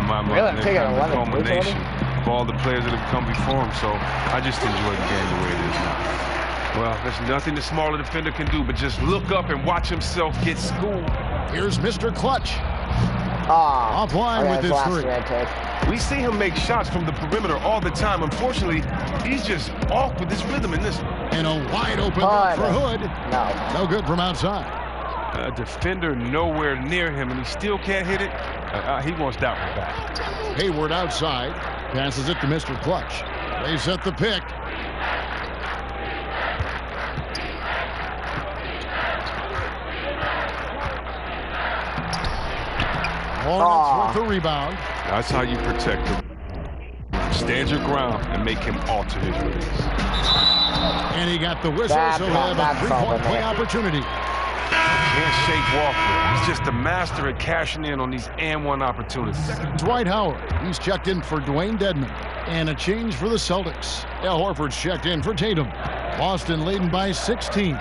my mind, they're kind of the culmination of all the players that have come before him. So I just enjoy the game the way it is now. Well, there's nothing the smaller defender can do but just look up and watch himself get schooled. Here's Mr. Clutch. Offline with his 3. We see him make shots from the perimeter all the time. Unfortunately, he's just off with his rhythm in this one. And a wide open look for Hood. No good from outside. A defender nowhere near him, and he still can't hit it. He wants that one back. Hayward outside. Passes it to Mr. Clutch. They set the pick. Hornets with the rebound. That's how you protect him. Stand your ground and make him alter his release. And he got the whistle, so he'll have a 3-point play opportunity. Can't shake Walker. He's just a master at cashing in on these and-1 opportunities. Dwight Howard. He's checked in for Dwayne Dedman. And a change for the Celtics. Al Horford's checked in for Tatum. Boston leading by 16.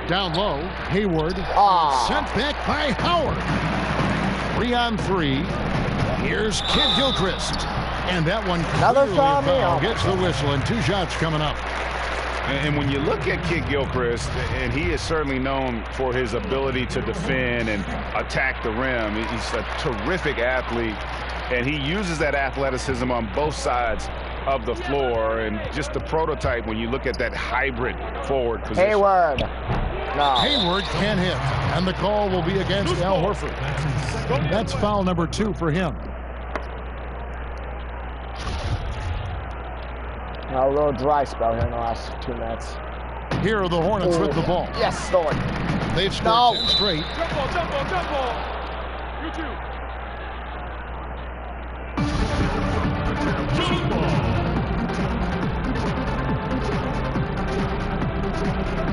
Down low, Hayward. Sent back by Howard. 3 on 3. Here's Kid Gilchrist. And that one clearly foul. Gets the whistle, and 2 shots coming up. And when you look at Kid Gilchrist, and he is certainly known for his ability to defend and attack the rim. He's a terrific athlete, and he uses that athleticism on both sides of the floor. And just the prototype when you look at that hybrid forward position. Hayward. No. Hayward can't hit, and the call will be against Al Horford. That's foul number 2 for him. A little dry spell here in the last 2 minutes. Here are the Hornets with the ball. Yes, Lord. They've scored 10 straight. Jump ball. You too.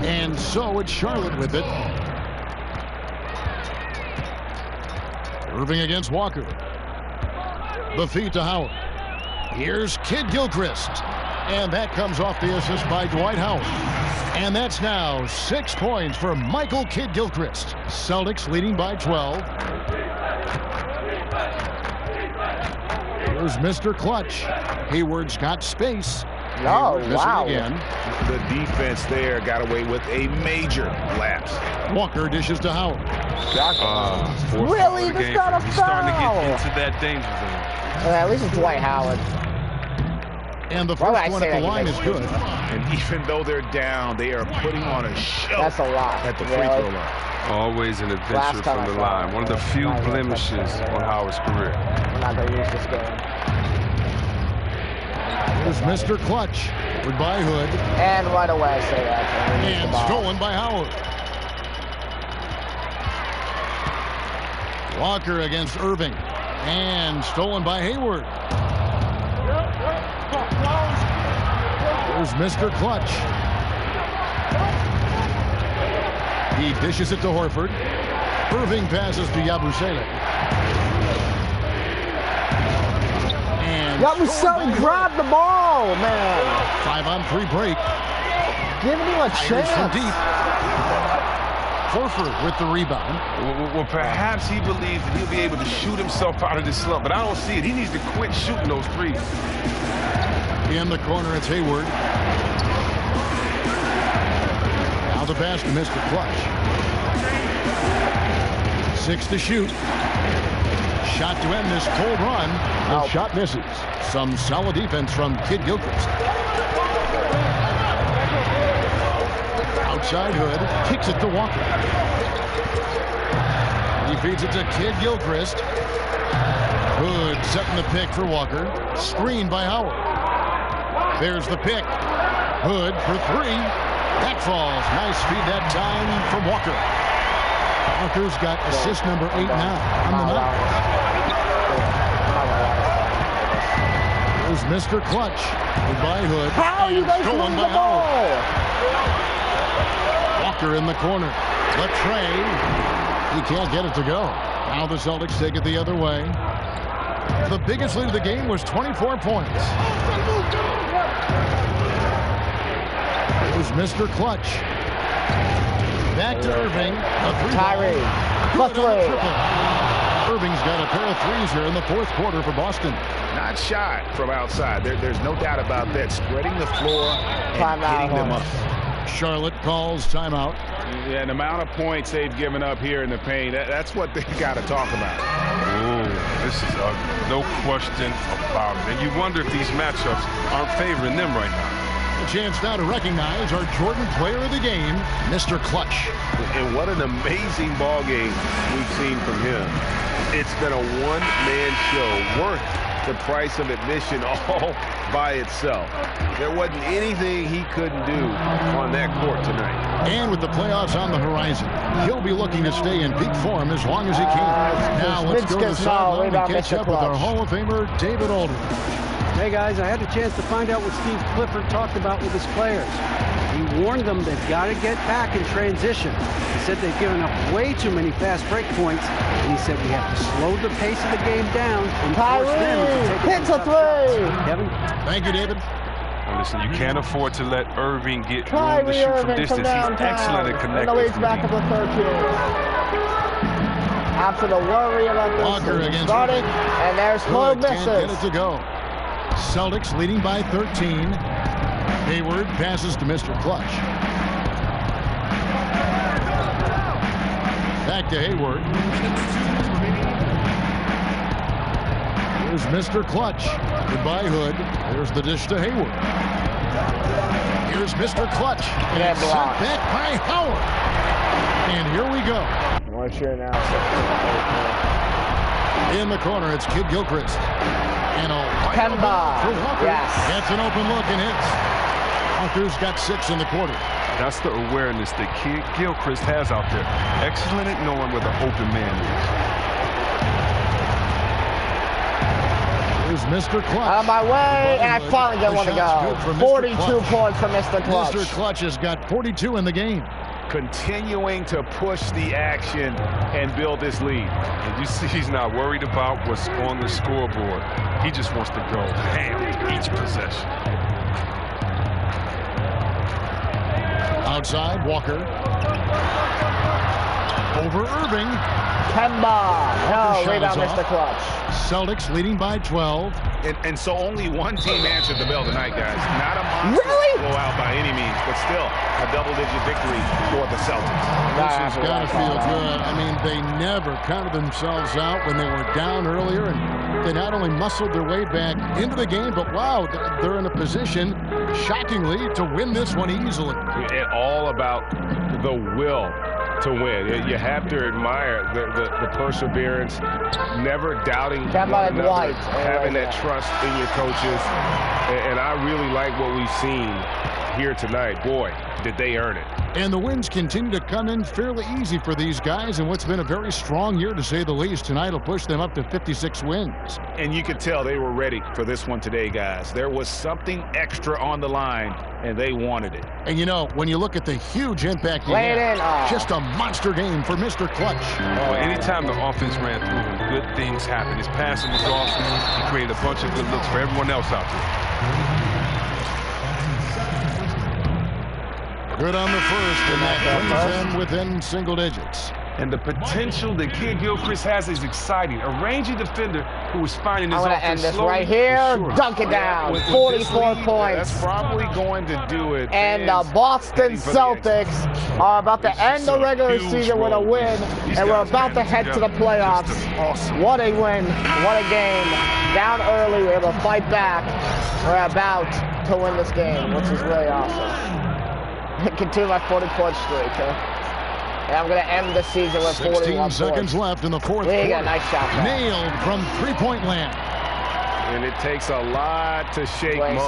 And so it's Charlotte with it. Irving against Walker. The feed to Howard. Here's Kid Gilchrist. And that comes off the assist by Dwight Howard. And that's now 6 points for Michael Kid Gilchrist. Celtics leading by 12. Here's Mr. Clutch. Hayward's got space. No, Missing wow. again. The defense there got away with a major lapse. Walker dishes to Howard. Really? This got a He's starting to foul. get into that danger zone. At least it's Dwight Howard. And the Why would first I one say at the that? line is good. And even though they're down, they are putting on a show. That's a lot. At the free Really? throw line. Always an adventure Last time from the I saw line. him, One of the few I was blemishes upset. on Howard's career. We're not going to use this game. Here's Mr. Clutch. Goodbye, Hood. And right away, I say that. And stolen by Howard. Walker against Irving. And stolen by Hayward. Here's Mr. Clutch. He dishes it to Horford. Irving passes to Yabusele. And Yabusele grabbed the ball, man. 5-on-3 break. Giving him a Fires from chance. deep. Horford with the rebound. Well, perhaps he believes that he'll be able to shoot himself out of this slump, but I don't see it. He needs to quit shooting those threes. In the corner, it's Hayward. Now the pass to Mr. Clutch. 6 to shoot. Shot to end this cold run. The shot misses. Some solid defense from Kid Gilchrist. Outside Hood. Kicks it to Walker. He feeds it to Kid Gilchrist. Hood setting the pick for Walker. Screened by Howard. There's the pick. Hood for 3. That falls. Nice feed that time from Walker. Walker's got assist number 8 now on the night. There's Mr. Clutch. Goodbye, Hood. How are you guys stolen losing by the ball? Howard. Walker in the corner. Latrey. He can't get it to go. Now the Celtics take it the other way. The biggest lead of the game was 24 points. Here's Mr. Clutch. Back to Irving. A 3-ball. Tyree. Good on the Three. triple. Irving's got a pair of threes here in the fourth quarter for Boston. Not shy from outside. There's no doubt about that. Spreading the floor and hitting them up. Charlotte calls timeout. Yeah, the amount of points they've given up here in the paint, that's what they've got to talk about. Oh, this is ugly. No question about it. And you wonder if these matchups aren't favoring them right now. A chance now to recognize our Jordan player of the game, Mr. Clutch. And what an amazing ball game we've seen from him. It's been a one-man show worth the price of admission all by itself. There wasn't anything he couldn't do on that court tonight. And with the playoffs on the horizon, he'll be looking to stay in peak form as long as he can. Now let's go to the sideline and catch up with our Hall of Famer, David Aldridge. Hey guys, I had the chance to find out what Steve Clifford talked about with his players. He warned them they've got to get back in transition. He said they've given up way too many fast break points, and he said we have to slow the pace of the game down and force them to take hits a three. Kevin? Thank you, David. Now listen, you can't afford to let Irving get room to Kyrie shoot from Irving from distance. He's downtown. excellent at And connecting. the lead's back up to 13. After the worry about this Walker against starting, Irving. and there's Hood Can't get it misses. to go. Celtics leading by 13. Hayward passes to Mr. Clutch. Back to Hayward. Here's Mr. Clutch. Goodbye, Hood. There's the dish to Hayward. Here's Mr. Clutch. And Yeah, it's sent block. back by Howard. And here we go. What's your now? In the corner, it's Kid Gilchrist. And a Kemba. for Walker. Yes. Gets an open look and hits. Walker's got 6 in the quarter. That's the awareness that Kid Gilchrist has out there. Excellent at knowing where the open man Here's Mr. Clutch. Out of my way, and I finally get The one to shot's go. good from Mr. 42 Clutch. points for Mr. Clutch. Mr. Clutch has got 42 in the game. Continuing to push the action and build this lead. And you see he's not worried about what's on the scoreboard. He just wants to go ham each possession. Outside, Walker. Over Irving. Kemba. No, shot rebound, is off. Mr. Clutch. Celtics leading by 12. And so only one team answered the bell tonight, guys. Not a monster blowout by any means, but still a double-digit victory for the Celtics. This has got to feel good. I mean, they never counted themselves out when they were down earlier, and they not only muscled their way back into the game, but wow, they're in a position, shockingly, to win this one easily. It's all about the will to win. You have to admire the perseverance, never doubting one another, having that trust in your coaches. And I really like what we've seen here tonight. Boy, did they earn it. And the wins continue to come in fairly easy for these guys in what's been a very strong year, to say the least. Tonight will push them up to 56 wins. And you could tell they were ready for this one today, guys. There was something extra on the line, and they wanted it. And, you know, when you look at the huge impact he had, just a monster game for Mr. Clutch. Well, anytime the offense ran through and good things happened, his passing was awesome. He created a bunch of good looks for everyone else out there. Good on the first, and that brings them within single digits. And the potential that Kid Gilchrist has is exciting. A rangy defender who is finding his offense. I'm going to end this right here. Sure. Dunk it down. 44 points. That's probably going to do it. And the Boston Celtics are about to end the regular season with a win. And we're about to head to the playoffs. Awesome. What a win. What a game. Down early. We're able to fight back. We're about to win this game, which is really awesome. Continue my 40-point streak. And I'm going to end the season with 41 points. 16 seconds left in the fourth quarter. Nice shot. Nailed from three-point land. And it takes a lot to shake Monk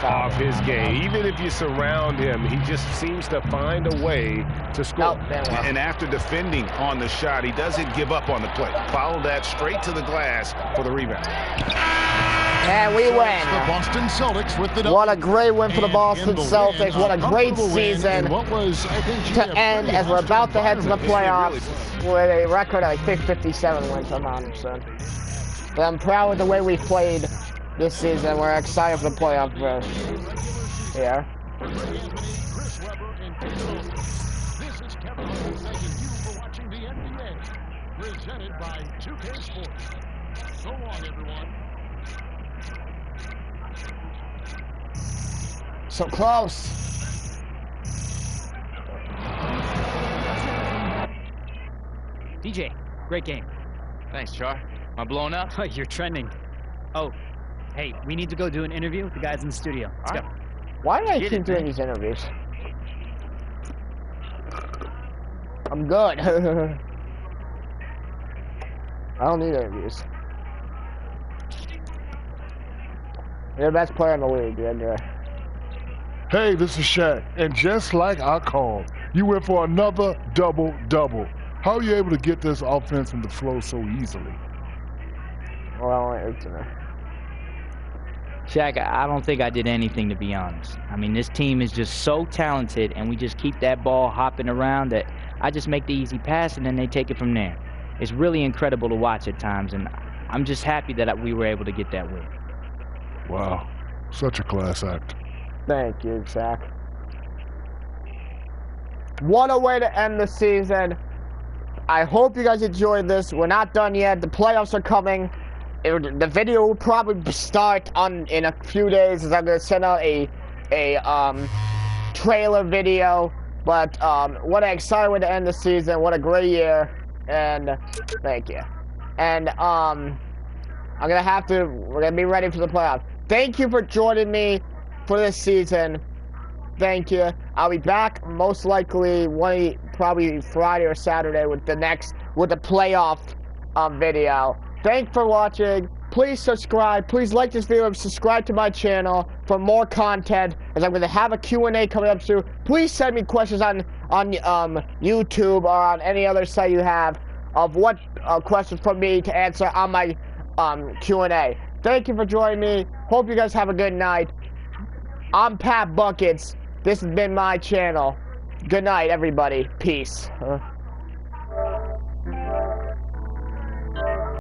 off his game. Even if you surround him, he just seems to find a way to score. And after defending on the shot, he doesn't give up on the play. Follow that straight to the glass for the rebound. And we win. The Boston Celtics with the double. What a great win for the Boston Celtics. What a great season what was, I think, to end as we're about to head to the playoffs with a record of like 57 wins from Anderson. But I'm proud of the way we played this season. We're excited for the playoff push. Yeah. This is Kevin. Thanking you for watching the NBA. Presented by 2K Sports. So long, everyone. So close. DJ, great game. Thanks, Char. Am I blown up? You're trending. Oh, hey, we need to go do an interview with the guys in the studio. Let's go. Why do I keep doing these interviews? I'm good. I don't need interviews. You're the best player in the league, Andrew. Hey, this is Shaq, and just like I called, you went for another double-double. How are you able to get this offense into flow so easily? Well, Shaq, I don't think I did anything, to be honest. I mean, this team is just so talented, and we just keep that ball hopping around that I just make the easy pass, and then they take it from there. It's really incredible to watch at times, and I'm just happy that we were able to get that win. Wow, such a class act. Thank you, Zach. What a way to end the season. I hope you guys enjoyed this. We're not done yet. The playoffs are coming. The video will probably start in a few days, as I'm going to send out a trailer video. But what an exciting way to end the season. What a great year. And thank you. And we're going to be ready for the playoffs. Thank you for joining me for this season. Thank you. I'll be back most likely probably Friday or Saturday with the playoff video. Thanks for watching. Please subscribe. Please like this video and subscribe to my channel for more content, as I'm going to have a Q&A coming up soon. Please send me questions on YouTube or on any other site you have of what questions for me to answer on my Q&A. Thank you for joining me. Hope you guys have a good night. I'm Pat Buckets. This has been my channel. Good night, everybody. Peace.